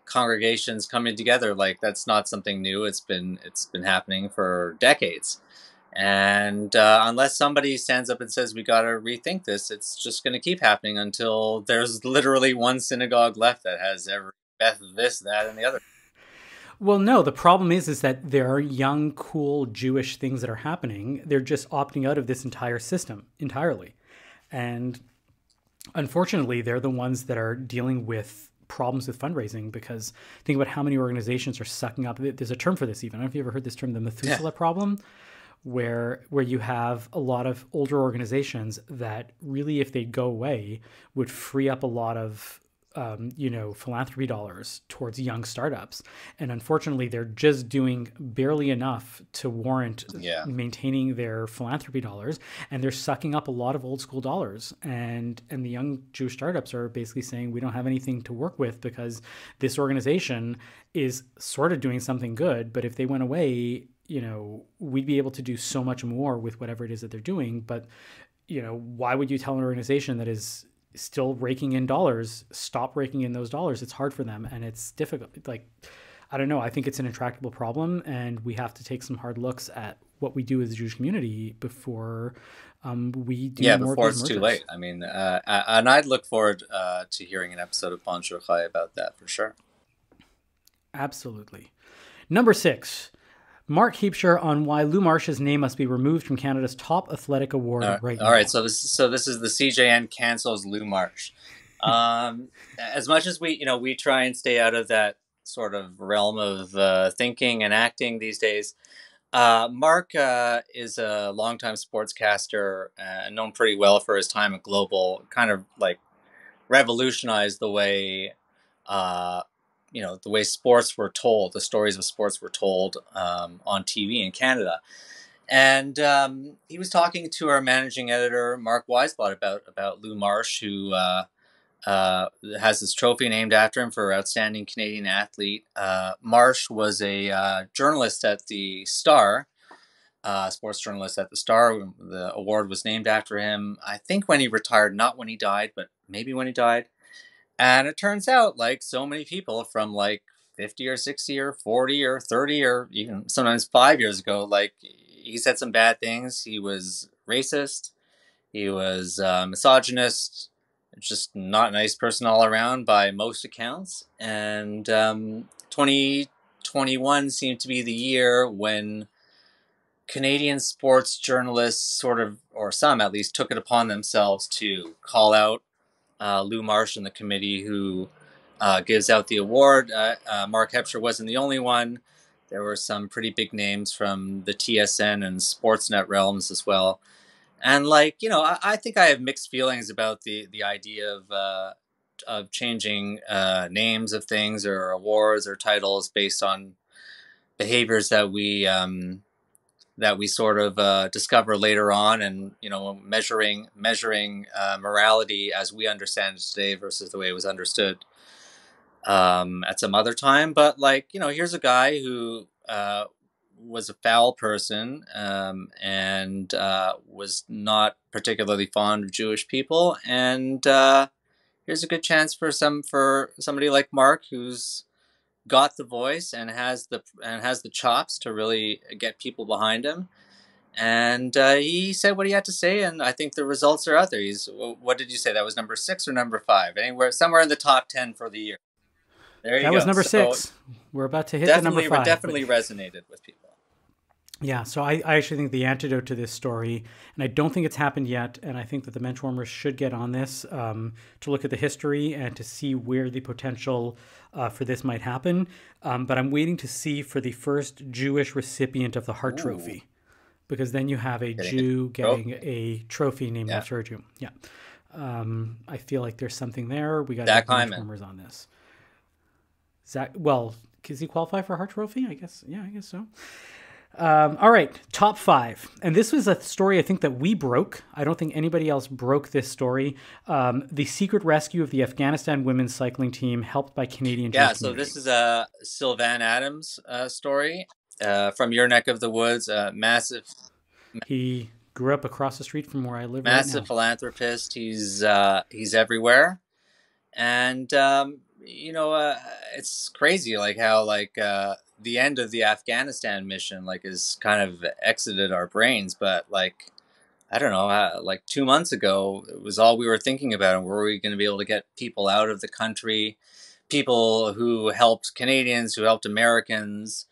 congregations coming together, like, that's not something new. It's been happening for decades. And unless somebody stands up and says we got to rethink this, it's just going to keep happening until there's literally one synagogue left that has every Beth, this, that, and the other. Well, no, the problem is that there are young, cool Jewish things that are happening. They're just opting out of this entire system entirely. And unfortunately, they're the ones that are dealing with problems with fundraising, because think about how many organizations are sucking up. There's a term for this even. I don't know if you ever heard this term, the Methuselah problem, where you have a lot of older organizations that really, if they go away, would free up a lot of philanthropy dollars towards young startups. And unfortunately, they're just doing barely enough to warrant maintaining their philanthropy dollars. And they're sucking up a lot of old school dollars. And the young Jewish startups are basically saying, we don't have anything to work with because this organization is sort of doing something good. But if they went away, we'd be able to do so much more with whatever it is that they're doing. But, why would you tell an organization that is still raking in dollars, stop raking in those dollars? It's hard for them and it's difficult. Like, I don't know. I think it's an intractable problem, and we have to take some hard looks at what we do as a Jewish community before we do more before of these it's too mergers. late. I mean, and I'd look forward to hearing an episode of Bon Jour Chai about that for sure. Absolutely. Number 6. Mark Heapshire on why Lou Marsh's name must be removed from Canada's top athletic award now. All right, so this is the CJN cancels Lou Marsh. As much as we try and stay out of that sort of realm of thinking and acting these days, Mark is a longtime sportscaster, known pretty well for his time at Global. Kind of like revolutionized the way the way sports were told, the stories of sports were told on TV in Canada. And he was talking to our managing editor, Mark Weisblot, about Lou Marsh, who has this trophy named after him for Outstanding Canadian Athlete. Marsh was a journalist at the Star, sports journalist at the Star. The award was named after him, I think, when he retired, not when he died, but maybe when he died. And it turns out, like so many people from like 50 or 60 or 40 or 30 or even sometimes 5 years ago, like, he said some bad things. He was racist. He was misogynist. just not a nice person all around by most accounts. And 2021 seemed to be the year when Canadian sports journalists sort of, or some at least, took it upon themselves to call out Lou Marsh and the committee who gives out the award. Mark Hepsher wasn't the only one. There were some pretty big names from the TSN and Sportsnet realms as well. And I think I have mixed feelings about the idea of changing names of things or awards or titles based on behaviors that we sort of discover later on, and measuring morality as we understand it today versus the way it was understood at some other time. But here's a guy who was a foul person, and was not particularly fond of Jewish people, and here's a good chance for somebody like Mark, who's got the voice and has the chops to really get people behind him. And he said what he had to say, and I think the results are out there. What did you say? That was number 6 or number 5? Somewhere in the top 10 for the year. There you go. That was number 6. We're about to hit the number 5. Definitely resonated with people. Yeah, so I actually think the antidote to this story, and I don't think it's happened yet, and I think that the Benchwarmers should get on this to look at the history and to see where the potential for this might happen. But I'm waiting to see for the first Jewish recipient of the Hart Trophy, because then you have a Jew getting a trophy named after a Jew. Yeah. I feel like there's something there. We got to get Benchwarmers on this. Well, does he qualify for a Hart Trophy? I guess. Yeah, I guess so. All right, top 5. And this was a story I think that we broke. I don't think anybody else broke this story. The secret rescue of the Afghanistan women's cycling team helped by Canadian Jewish community. So this is a Sylvan Adams story from your neck of the woods. Massive. He grew up across the street from where I live. Massive philanthropist. He's everywhere. And, it's crazy how the end of the Afghanistan mission is kind of exited our brains, but I don't know, 2 months ago it was all we were thinking about, and were we going to be able to get people out of the country, people who helped Canadians, who helped Americans,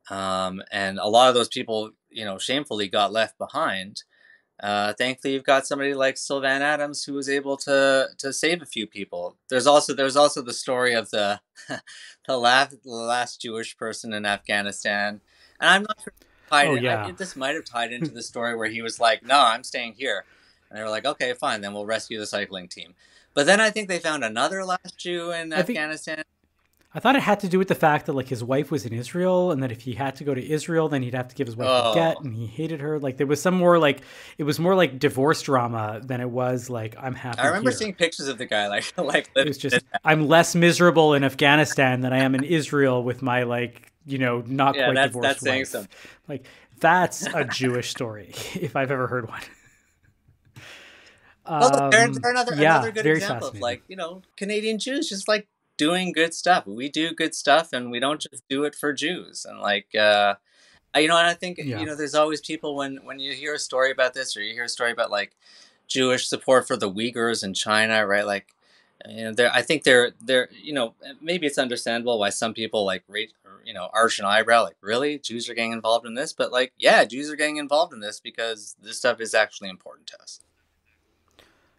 and a lot of those people shamefully got left behind. Thankfully, you've got somebody like Sylvan Adams who was able to save a few people. There's also the story of the the last Jewish person in Afghanistan, and I'm not sure. This might have tied into the story where he was like, "No, I'm staying here," and they were like, "Okay, fine, then we'll rescue the cycling team." But then I think they found another last Jew in Afghanistan. I thought it had to do with the fact that his wife was in Israel, and that if he had to go to Israel, then he'd have to give his wife a get, and he hated her. There was some more it was more like divorce drama than it was I'm happy. I remember here. Seeing pictures of the guy it was just I'm less miserable in Afghanistan than I am in Israel with my not quite divorced wife. Saying something. That's a Jewish story if I've ever heard one. They're another good example of Canadian Jews just doing good stuff. We do good stuff, and we don't just do it for Jews. And and I think there's always people when you hear a story about this, or you hear a story about Jewish support for the Uyghurs in China, right? I think they're maybe it's understandable why some people arch an eyebrow, really, Jews are getting involved in this, but Jews are getting involved in this because this stuff is actually important to us.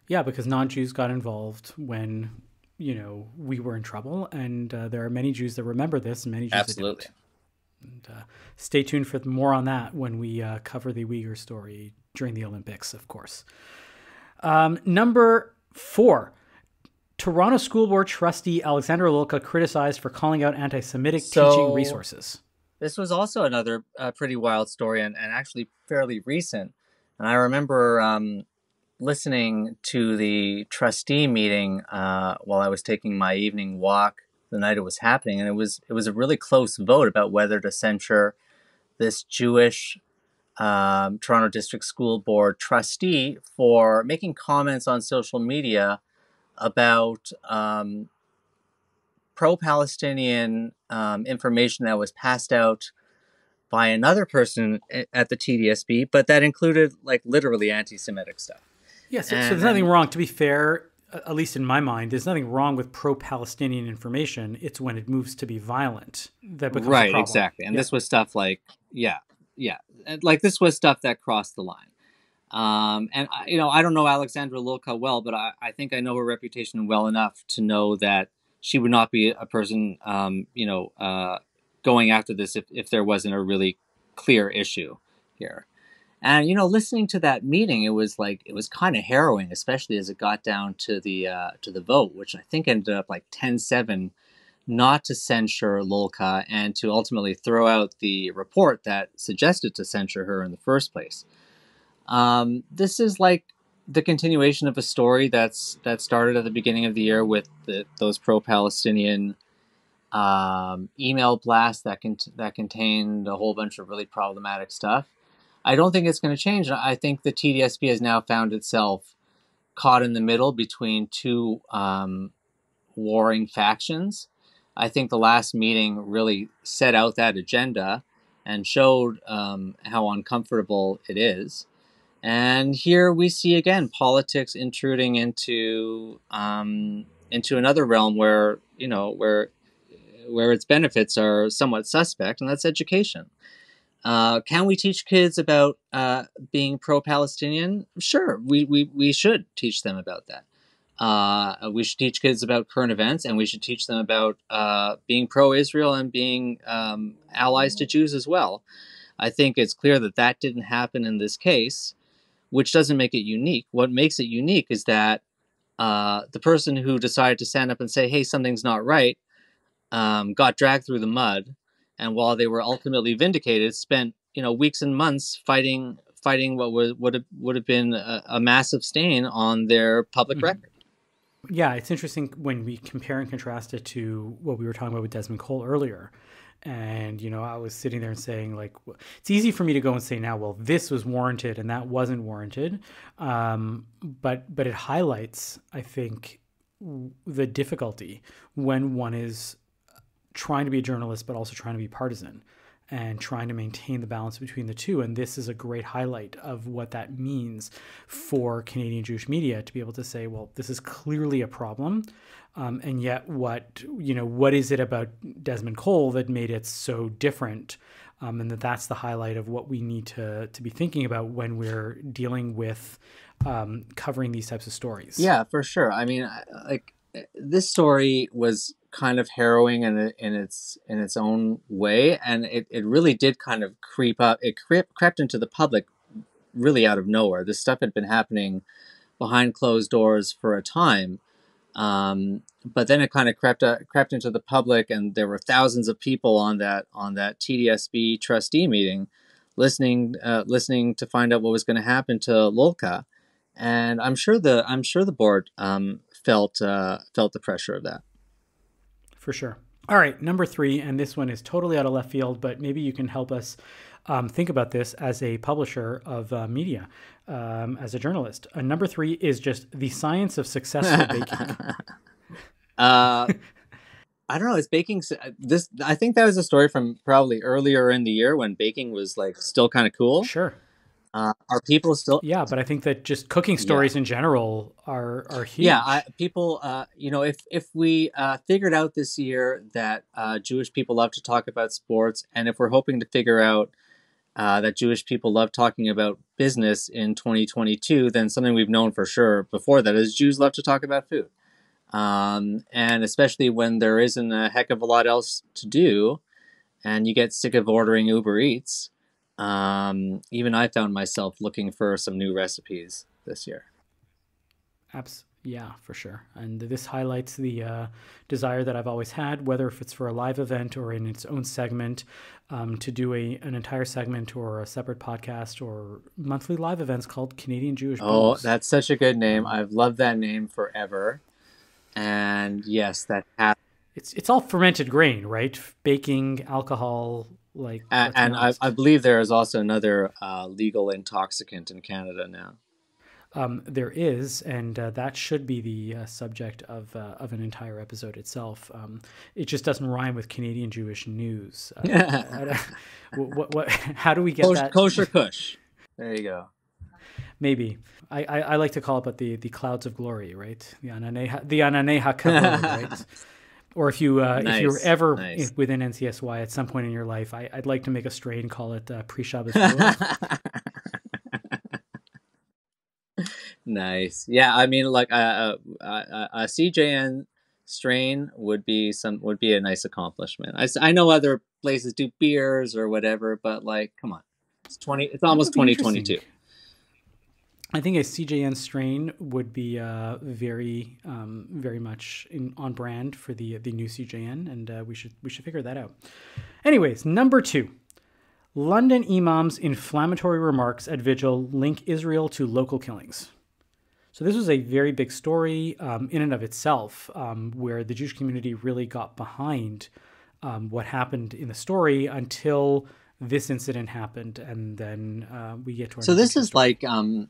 Yeah, because non-Jews got involved when we were in trouble, and there are many Jews that remember this, and many Jews absolutely. That don't. And stay tuned for more on that when we cover the Uyghur story during the Olympics, of course. Number 4, Toronto School Board trustee Alexandra Lulka criticized for calling out anti-Semitic teaching resources. This was also another pretty wild story, and actually fairly recent. And I remember listening to the trustee meeting while I was taking my evening walk the night it was happening, and it was a really close vote about whether to censure this Jewish Toronto District School Board trustee for making comments on social media about pro-Palestinian information that was passed out by another person at the TDSB, but that included literally anti-Semitic stuff. Yes, so there's nothing wrong. To be fair, at least in my mind, there's nothing wrong with pro-Palestinian information. It's when it moves to be violent that becomes a Right, problem. exactly. And this was stuff like, yeah, yeah, like this was stuff that crossed the line. And I don't know Alexandra Lilka well, but I think I know her reputation well enough to know that she would not be a person, going after this if there wasn't a really clear issue here. And listening to that meeting, it was kind of harrowing, especially as it got down to the vote, which I think ended up like 10-7, not to censure Lilka and to ultimately throw out the report that suggested to censure her in the first place. This is like the continuation of a story that started at the beginning of the year with those pro-Palestinian email blasts that contained a whole bunch of really problematic stuff. I don't think it's going to change. I think the TDSP has now found itself caught in the middle between two warring factions. I think the last meeting really set out that agenda and showed how uncomfortable it is. And here we see again politics intruding into another realm where its benefits are somewhat suspect, and that's education. Can we teach kids about being pro-Palestinian? Sure, we should teach them about that. We should teach kids about current events, and we should teach them about being pro-Israel and being allies to Jews as well. I think it's clear that didn't happen in this case, which doesn't make it unique. What makes it unique is that the person who decided to stand up and say, hey, something's not right, got dragged through the mud, and while they were ultimately vindicated, spent weeks and months fighting what would have been a massive stain on their public record. Yeah, it's interesting when we compare and contrast it to what we were talking about with Desmond Cole earlier. And, I was sitting there and saying, like, it's easy for me to go and say now, well, this was warranted and that wasn't warranted. But it highlights, I think, the difficulty when one is trying to be a journalist, but also trying to be partisan and trying to maintain the balance between the two. And this is a great highlight of what that means for Canadian Jewish media to be able to say, well, this is clearly a problem. And yet what is it about Desmond Cole that made it so different? And that's the highlight of what we need to be thinking about when we're dealing with covering these types of stories. Yeah, for sure. I mean, this story was kind of harrowing in its own way, and it really did kind of creep up. It crept into the public really out of nowhere. This stuff had been happening behind closed doors for a time. But then it kind of crept into the public, and there were thousands of people on that TDSB trustee meeting, listening to find out what was going to happen to Lilka, and I'm sure the board felt the pressure of that. For sure. All right, number 3, and this one is totally out of left field, but maybe you can help us think about this as a publisher of media, as a journalist. Number 3 is just the science of successful baking. I don't know. Is baking this? I think that was a story from probably earlier in the year when baking was like still kind of cool. Sure. Are people still? Yeah, but I think that just cooking stories in general are huge. Yeah, people. If we figured out this year that Jewish people love to talk about sports, and if we're hoping to figure out that Jewish people love talking about business in 2022, then something we've known for sure before that is Jews love to talk about food. And especially when there isn't a heck of a lot else to do and you get sick of ordering Uber Eats. Even I found myself looking for some new recipes this year. Yeah, for sure. And this highlights the desire that I've always had, whether if it's for a live event or in its own segment, to do an entire segment or a separate podcast or monthly live events called Canadian Jewish Bowls. Oh, that's such a good name. I've loved that name forever. And yes, it's all fermented grain, right? Baking, alcohol, and I believe there is also another legal intoxicant in Canada now. There is, and that should be the subject of an entire episode itself. It just doesn't rhyme with Canadian Jewish news. How do we get that? Kosher Kush. There you go. Maybe. I like to call it, but the clouds of glory, right? The ananeha kavod, right? Or if you're Nice, ever nice. within NCSY at some point in your life, I'd like to make a strain, call it pre-Shabbos Ruach. Nice. Yeah, I mean, like a CJN strain would be a nice accomplishment. I know other places do beers or whatever, but like, come on, it's That almost would be interesting. 2022. I think a CJN strain would be very much on brand for the new CJN, and we should figure that out. Anyways, number 2. London imams' inflammatory remarks at vigil link Israel to local killings. So this was a very big story in and of itself, where the Jewish community really got behind what happened in the story until this incident happened, and then we get to our So number 2 story.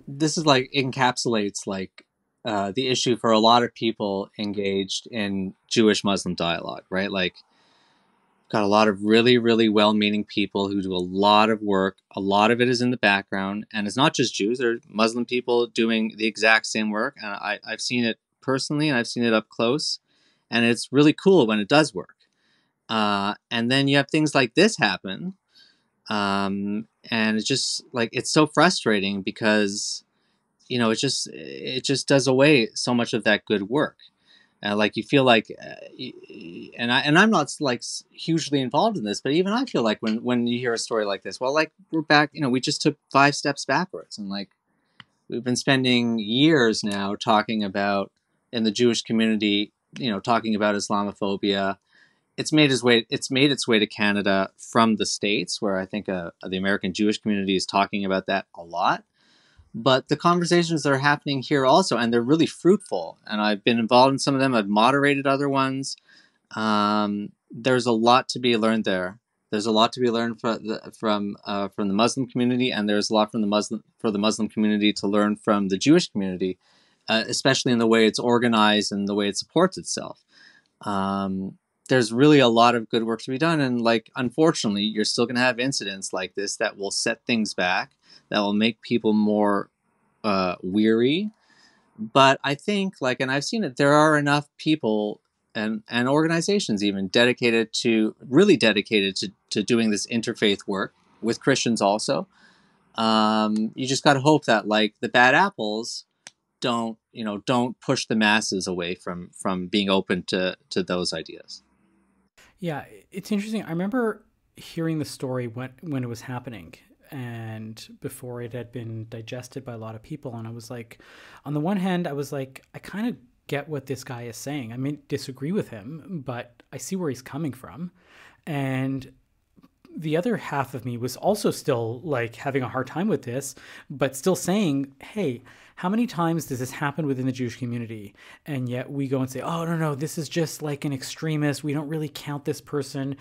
this is like encapsulates like the issue for a lot of people engaged in Jewish Muslim dialogue, right? Like, got a lot of really, really well-meaning people who do a lot of work. A lot of it is in the background, and it's not just Jews. There are Muslim people doing the exact same work, and I've seen it personally, and I've seen it up close, and it's really cool when it does work. And then you have things like this happen, and it's just like it's so frustrating because it just does away so much of that good work. Like you feel like, and I'm not like hugely involved in this, but even I feel like when you hear a story like this, well, like we're back, we just took 5 steps backwards, and like we've been spending years now talking about in the Jewish community, talking about Islamophobia. It's made its way to Canada from the States, where I think the American Jewish community is talking about that a lot. But the conversations that are happening here also, and they're really fruitful. And I've been involved in some of them. I've moderated other ones. There's a lot to be learned there. There's a lot to be learned from the Muslim community, and there's a lot for the Muslim community to learn from the Jewish community, especially in the way it's organized and the way it supports itself. There's really a lot of good work to be done, and like unfortunately, you're still going to have incidents like this that will set things back, that will make people more weary. But I think, like, and I've seen it, there are enough people and organizations even really dedicated to doing this interfaith work with Christians also. You just got to hope that like the bad apples don't push the masses away from being open to those ideas. Yeah, it's interesting. I remember hearing the story when it was happening and before it had been digested by a lot of people. And I was like, on the one hand, I was like, I kind of get what this guy is saying. I mean, disagree with him, but I see where he's coming from. And the other half of me was also still like having a hard time with this, but still saying, hey, how many times does this happen within the Jewish community? And yet we go and say, oh, no, this is just like an extremist. We don't really count this person,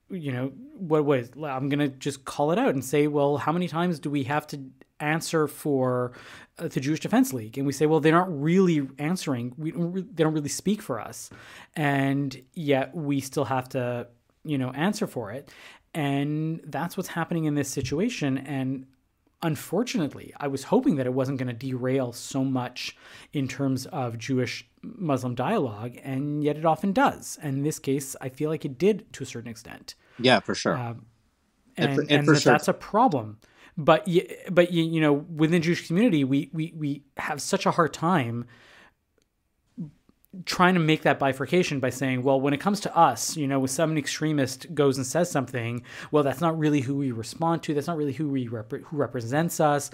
what was, I'm going to just call it out and say, well, how many times do we have to answer for the Jewish Defense League? And we say, well, they're not really answering. They don't really speak for us. And yet we still have to, answer for it. And that's what's happening in this situation. And unfortunately, I was hoping that it wasn't going to derail so much in terms of Jewish Muslim dialogue, and yet it often does. And in this case, I feel like it did to a certain extent. Yeah, for sure. And for sure. That's a problem. But within the Jewish community, we have such a hard time trying to make that bifurcation by saying, well, when it comes to us, when some extremist goes and says something, well, that's not really who we respond to. That's not really who who represents us.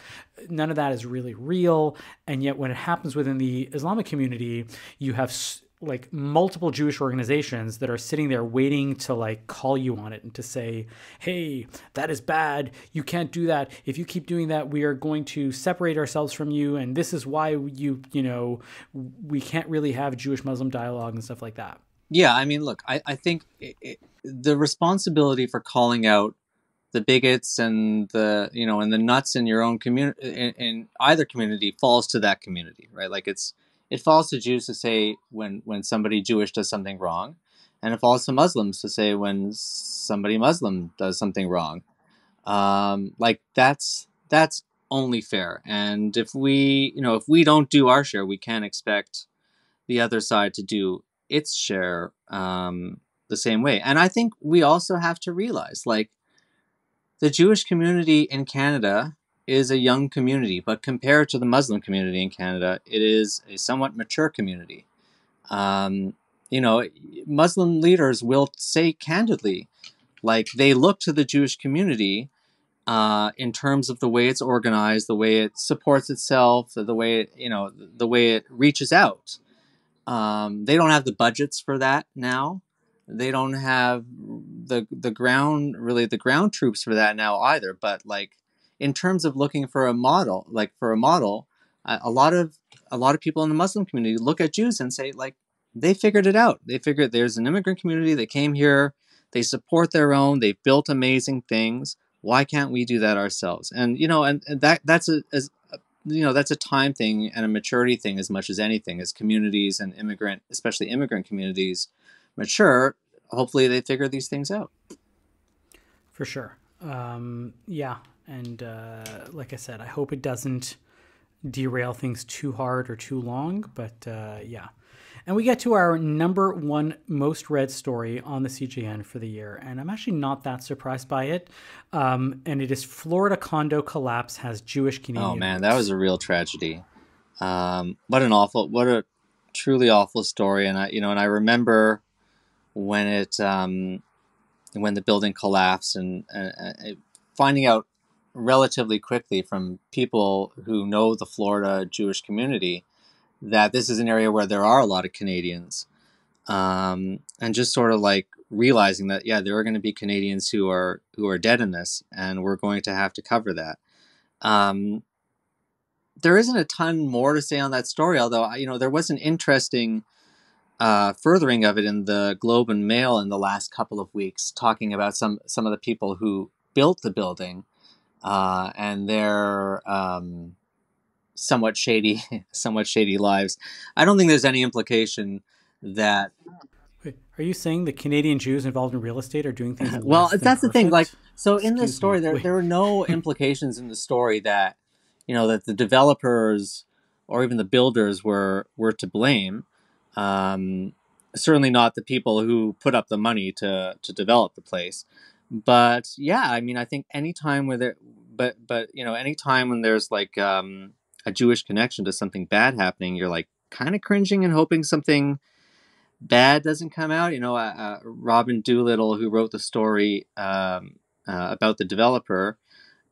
None of that is really real. And yet when it happens within the Islamic community, you have like multiple Jewish organizations that are sitting there waiting to like call you on it and to say, hey, that is bad. You can't do that. If you keep doing that, we are going to separate ourselves from you. And this is why we can't really have Jewish Muslim dialogue and stuff like that. Yeah. I mean, look, I think the responsibility for calling out the bigots and the nuts in your own community, in either community, falls to that community, right? Like it falls to Jews to say when somebody Jewish does something wrong, and it falls to Muslims to say when somebody Muslim does something wrong. Like that's only fair. And if we don't do our share, we can't expect the other side to do its share the same way. And I think we also have to realize, like, the Jewish community in Canada is a young community, but compared to the Muslim community in Canada, it is a somewhat mature community. Um, Muslim leaders will say candidly, like, they look to the Jewish community in terms of the way it's organized, the way it supports itself, the way the way it reaches out. They don't have the budgets for that now. They don't have the ground troops for that now either. But, like, in terms of looking for a model, a lot of people in the Muslim community look at Jews and say, like, they figured it out. They figured there's an immigrant community. They came here. They support their own. They've built amazing things. Why can't we do that ourselves? And that's that's a time thing and a maturity thing as much as anything. As communities and especially immigrant communities, mature, hopefully they figure these things out. For sure. Yeah. And like I said, I hope it doesn't derail things too hard or too long. But yeah. And we get to our number one most read story on the CJN for the year. And I'm actually not that surprised by it. And it is Florida condo collapse has Jewish Canadian. Oh, man, that was a real tragedy. What a truly awful story. And I remember when when the building collapsed and finding out relatively quickly from people who know the Florida Jewish community that this is an area where there are a lot of Canadians, and just sort of like realizing that, yeah, there are going to be Canadians who are dead in this, and we're going to have to cover that. There isn't a ton more to say on that story, although there was an interesting furthering of it in the Globe and Mail in the last couple of weeks, talking about some of the people who built the building and their somewhat shady lives. I don't think there's any implication that. Wait, are you saying the Canadian Jews involved in real estate are doing things well, less than that's perfect? The thing. Like, so in this Excuse story, me. there were no implications in the story that that the developers or even the builders were to blame. Certainly not the people who put up the money to develop the place. But yeah, I mean, I think anytime where anytime when there's like a Jewish connection to something bad happening, you're like kind of cringing and hoping something bad doesn't come out. Robin Doolittle, who wrote the story about the developer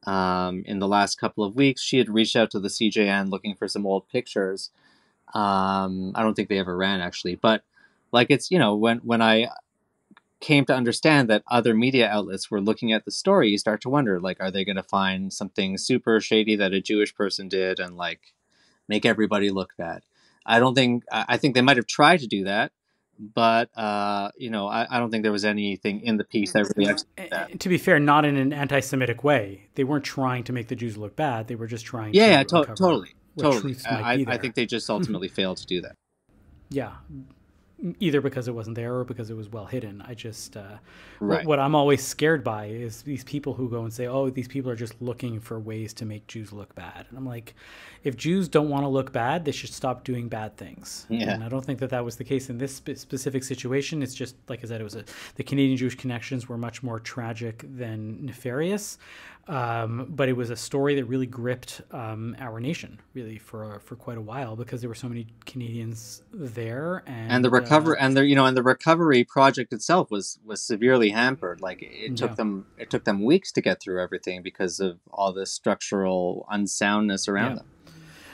in the last couple of weeks, she had reached out to the CJN looking for some old pictures. I don't think they ever ran, actually, but like, it's when I came to understand that other media outlets were looking at the story, you start to wonder, like, are they going to find something super shady that a Jewish person did and like make everybody look bad? I think they might have tried to do that, but I don't think there was anything in the piece that really did that. To be fair, not in an anti-Semitic way. They weren't trying to make the Jews look bad. They were just trying to uncover totally. truths might be there. I think they just ultimately failed to do that. Yeah. Either because it wasn't there or because it was well hidden. I just, right. What I'm always scared by is these people who go and say, oh, these people are just looking for ways to make Jews look bad. And I'm like, if Jews don't want to look bad, they should stop doing bad things. Yeah. And I don't think that was the case in this specific situation. It's just, like I said, the Canadian Jewish connections were much more tragic than nefarious. But it was a story that really gripped our nation, really, for quite a while, because there were so many Canadians there, and the recovery project itself was severely hampered. Like, it took them weeks to get through everything because of all the structural unsoundness around them.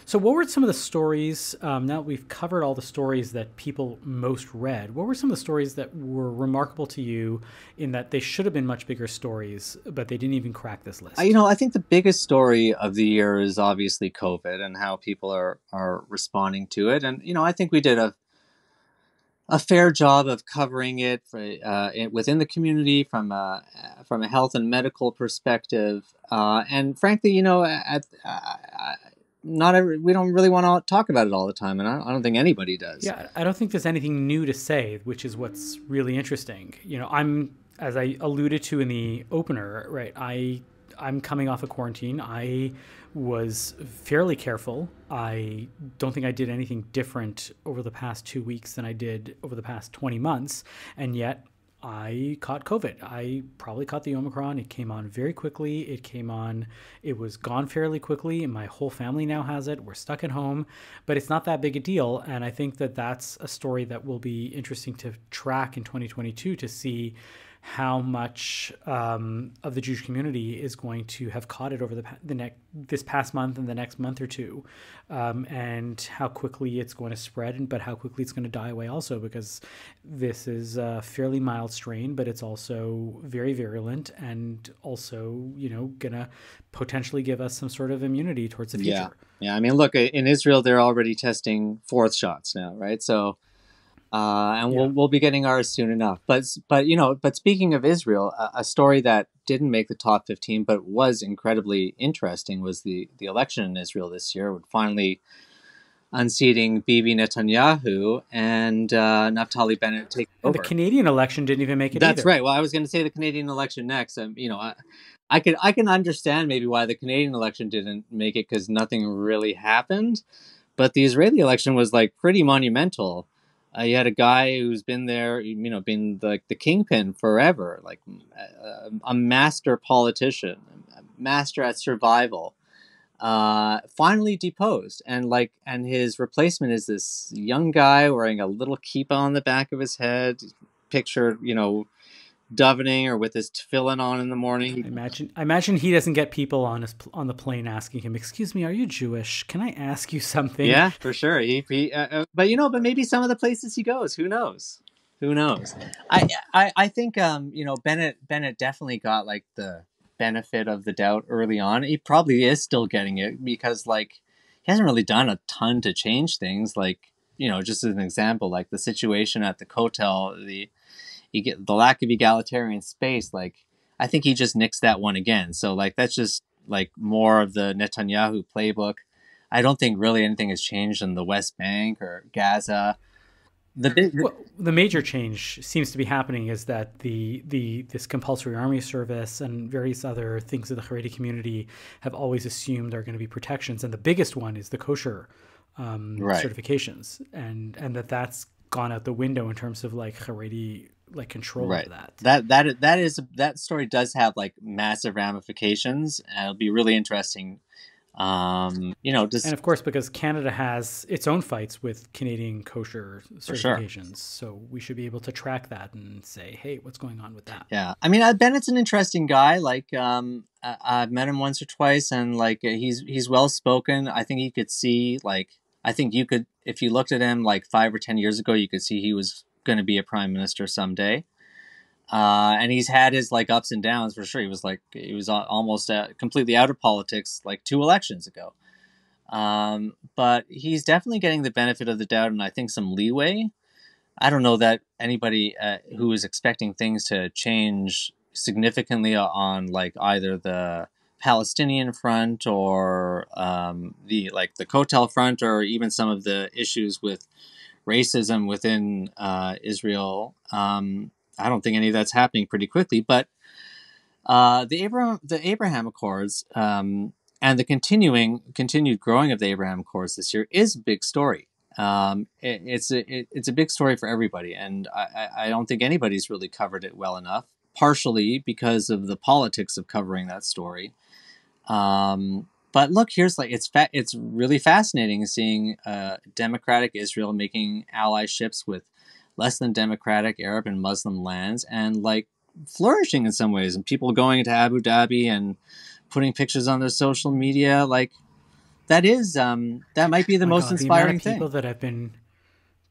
So what were some of the stories, now that we've covered all the stories that people most read, what were some of the stories that were remarkable to you in that they should have been much bigger stories, but they didn't even crack this list? I think the biggest story of the year is obviously COVID and how people are responding to it. And, I think we did a fair job of covering it within the community from a health and medical perspective. And frankly, we don't really want to talk about it all the time, and I don't think anybody does. Yeah, I don't think there's anything new to say, which is what's really interesting. I'm, as I alluded to in the opener, right? I'm coming off a quarantine. I was fairly careful. I don't think I did anything different over the past 2 weeks than I did over the past 20 months. And yet I caught COVID. I probably caught the Omicron. It came on very quickly. It was gone fairly quickly. And my whole family now has it. We're stuck at home, but it's not that big a deal. And I think that that's a story that will be interesting to track in 2022 to see how much of the Jewish community is going to have caught it over this past month and the next month or two, and how quickly it's going to spread, but how quickly it's going to die away also, because this is a fairly mild strain, but it's also very virulent and also, going to potentially give us some sort of immunity towards the future. Yeah. I mean, look, in Israel, they're already testing fourth shots now, right? So, and we'll be getting ours soon enough. But speaking of Israel, a story that didn't make the top 15 but was incredibly interesting was the election in Israel this year, with finally unseating Bibi Netanyahu and Naftali Bennett taking over. The Canadian election didn't even make it either. That's right. Well, I was going to say the Canadian election next. I can understand maybe why the Canadian election didn't make it, because nothing really happened. But the Israeli election was pretty monumental. You had a guy who's been there, been the kingpin forever, a master politician, a master at survival, finally deposed, and his replacement is this young guy wearing a little kippah on the back of his head, pictured, davening or with his tefillin on in the morning. I imagine he doesn't get people on the plane asking him, "Excuse me, are you Jewish? Can I ask you something?" Yeah, for sure. But maybe some of the places he goes, who knows? I think Bennett definitely got the benefit of the doubt early on. He probably is still getting it, because he hasn't really done a ton to change things. Just as an example, the situation at the Kotel, the lack of egalitarian space, I think he just nixed that one again. So that's just more of the Netanyahu playbook. I don't think really anything has changed in the West Bank or Gaza. The major change seems to be happening is that this compulsory army service and various other things that the Haredi community have always assumed are going to be protections, and the biggest one is the kosher certifications, and that's gone out the window in terms of Haredi control of that. That story does have massive ramifications, and it'll be really interesting. And of course, because Canada has its own fights with Canadian kosher certifications, so we should be able to track that and say, hey, what's going on with that? Yeah, I mean, Bennett's an interesting guy. I've met him once or twice, and he's well spoken. I think you could see I think you could, if you looked at him 5 or 10 years ago, you could see he was going to be a prime minister someday. And he's had his ups and downs for sure. He was almost completely out of politics 2 elections ago. But he's definitely getting the benefit of the doubt, and I think some leeway. I don't know that anybody who is expecting things to change significantly on either the Palestinian front or the Kotel front, or even some of the issues with racism within Israel. I don't think any of that's happening pretty quickly, but the Abraham Accords and the continued growing of the Abraham Accords this year is a big story. It's a big story for everybody, and I don't think anybody's really covered it well enough, partially because of the politics of covering that story. But look, here's it's really fascinating seeing democratic Israel making allyships with less than democratic Arab and Muslim lands, and flourishing in some ways, and people going to Abu Dhabi and putting pictures on their social media. That might be the most inspiring thing. People that have been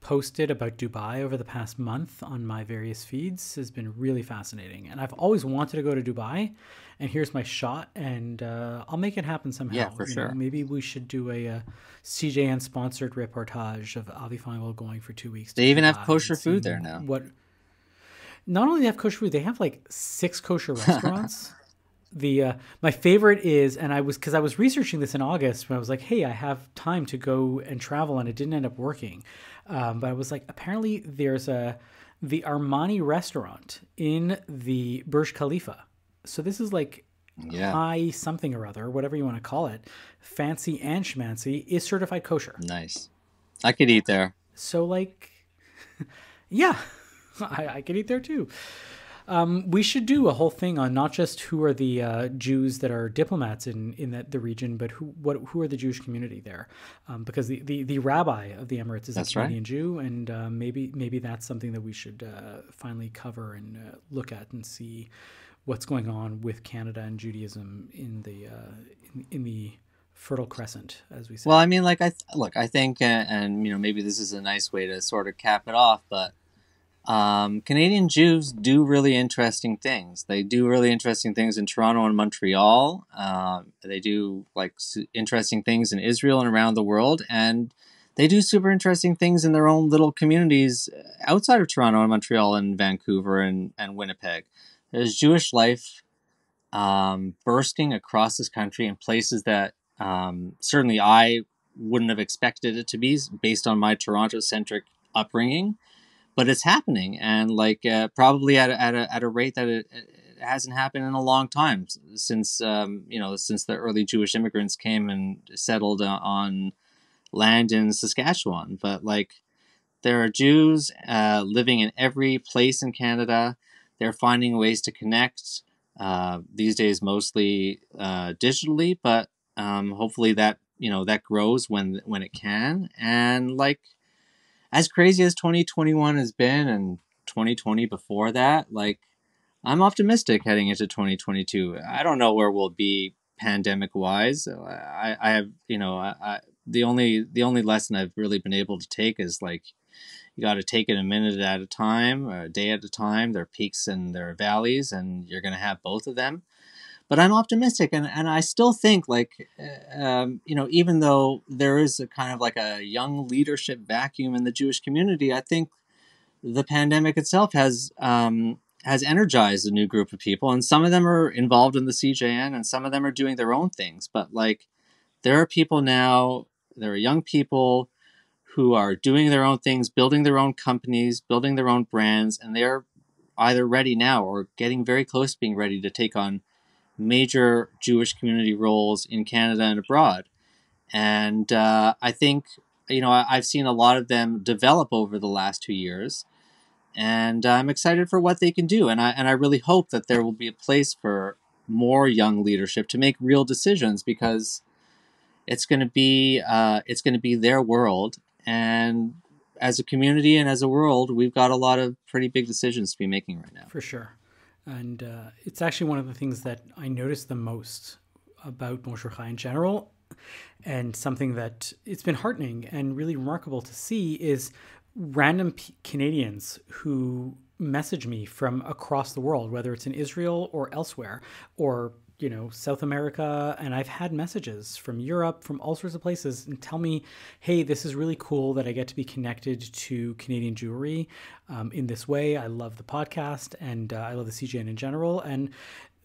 posted about Dubai over the past month on my various feeds has been really fascinating, and I've always wanted to go to Dubai, and here's my shot, and I'll make it happen somehow. Yeah, for sure. Maybe we should do a CJN sponsored reportage of Avi Feingold going for 2 weeks. They even have kosher food there now. Not only they have kosher food, they have 6 kosher restaurants. My favorite is, and I was researching this in August when I was hey, I have time to go and travel, and it didn't end up working. But I was apparently there's the Armani restaurant in the Burj Khalifa. So this is Yeah. high something or other, whatever you want to call it, fancy and schmancy, is certified kosher. Nice. I could eat there. So like, yeah, I could eat there too. We should do a whole thing on not just who are the Jews that are diplomats in the region, but who are the Jewish community there, because the rabbi of the Emirates is a Canadian Jew, and maybe that's something that we should finally cover and look at and see what's going on with Canada and Judaism in the Fertile Crescent, as we say. Well, I mean, like, I think, and maybe this is a nice way to sort of cap it off, but Canadian Jews do really interesting things. They do really interesting things in Toronto and Montreal. They do like interesting things in Israel and around the world, and they do super interesting things in their own little communities outside of Toronto and Montreal and Vancouver and Winnipeg. There's Jewish life bursting across this country in places that certainly I wouldn't have expected it to be based on my Toronto-centric upbringing. But it's happening, and like probably at a rate that it hasn't happened in a long time since since the early Jewish immigrants came and settled on land in Saskatchewan. But like there are Jews living in every place in Canada. They're finding ways to connect these days, mostly digitally, but hopefully that that grows when it can. And like, as crazy as 2021 has been and 2020 before that, like I'm optimistic heading into 2022. I don't know where we'll be pandemic wise. I have, the only lesson I've really been able to take is like, you got to take it a minute at a time, a day at a time. There are peaks and there are valleys, and you're going to have both of them. But I'm optimistic, and I still think like, even though there is a kind of like a young leadership vacuum in the Jewish community, I think the pandemic itself has energized a new group of people, and some of them are involved in the CJN, and some of them are doing their own things. But like, there are people now, there are young people who are doing their own things, building their own companies, building their own brands, and they're either ready now or getting very close to being ready to take on major Jewish community roles in Canada and abroad. And I think, I've seen a lot of them develop over the last 2 years, and I'm excited for what they can do. And I really hope that there will be a place for more young leadership to make real decisions, because it's going to be their world. And as a community and as a world, we've got a lot of pretty big decisions to be making right now. For sure. And it's actually one of the things that I noticed the most about Bonjour Chai in general, and something that it's been heartening and really remarkable to see is random Canadians who message me from across the world, whether it's in Israel or elsewhere, or South America. And I've had messages from Europe, from all sorts of places, and tell me, hey, this is really cool that I get to be connected to Canadian Jewry in this way. I love the podcast, and I love the CJN in general. And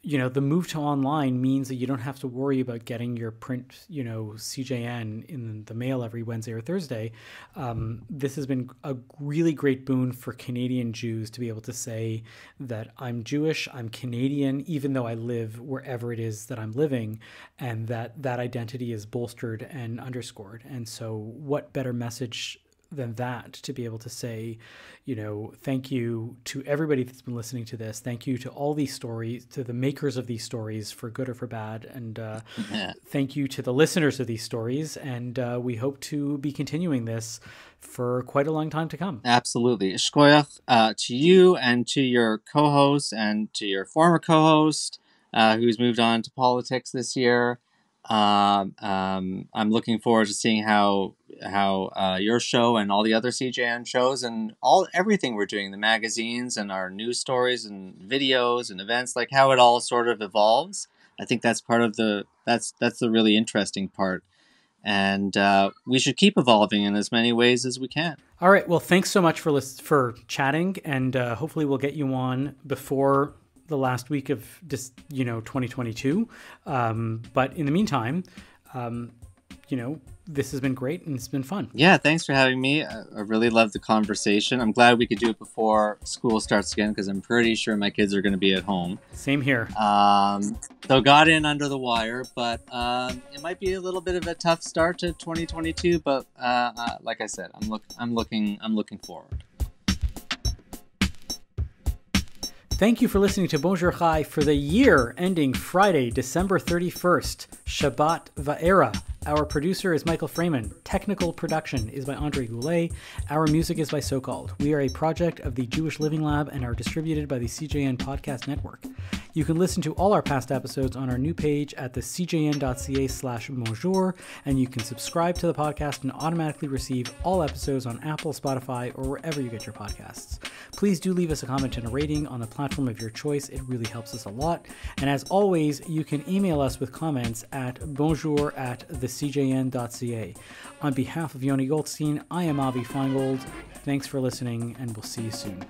the move to online means that you don't have to worry about getting your print, CJN in the mail every Wednesday or Thursday. This has been a really great boon for Canadian Jews to be able to say that I'm Jewish, I'm Canadian, even though I live wherever it is that I'm living, and that identity is bolstered and underscored. And so what better message than that to be able to say, thank you to everybody that's been listening to this. Thank you to all these stories, to the makers of these stories, for good or for bad. And thank you to the listeners of these stories. And we hope to be continuing this for quite a long time to come. Absolutely. Shkoyach to you and to your co-host and to your former co-host who's moved on to politics this year. I'm looking forward to seeing how your show and all the other CJN shows and everything we're doing, the magazines and our news stories and videos and events, like how it all sort of evolves. I think that's part of that's the really interesting part. And we should keep evolving in as many ways as we can. All right. Well, thanks so much for chatting, and hopefully we'll get you on before the last week of 2022. But in the meantime, this has been great and it's been fun. Yeah, thanks for having me. I really loved the conversation. I'm glad we could do it before school starts again, because I'm pretty sure my kids are going to be at home. Same here. So got in under the wire, but it might be a little bit of a tough start to 2022. But like I said, I'm looking forward. Thank you for listening to Bonjour Chai for the year ending Friday, December 31st. Shabbat Va'era. Our producer is Michael Freeman. Technical production is by Andre Goulet. Our music is by So-Called. We are a project of the Jewish Living Lab and are distributed by the CJN Podcast Network. You can listen to all our past episodes on our new page at the cjn.ca/bonjour, and you can subscribe to the podcast and automatically receive all episodes on Apple, Spotify, or wherever you get your podcasts. Please do leave us a comment and a rating on the platform of your choice. It really helps us a lot. And as always, you can email us with comments at bonjour@thecjn.ca. On behalf of Yoni Goldstein, I am Avi Feingold. Thanks for listening, and we'll see you soon.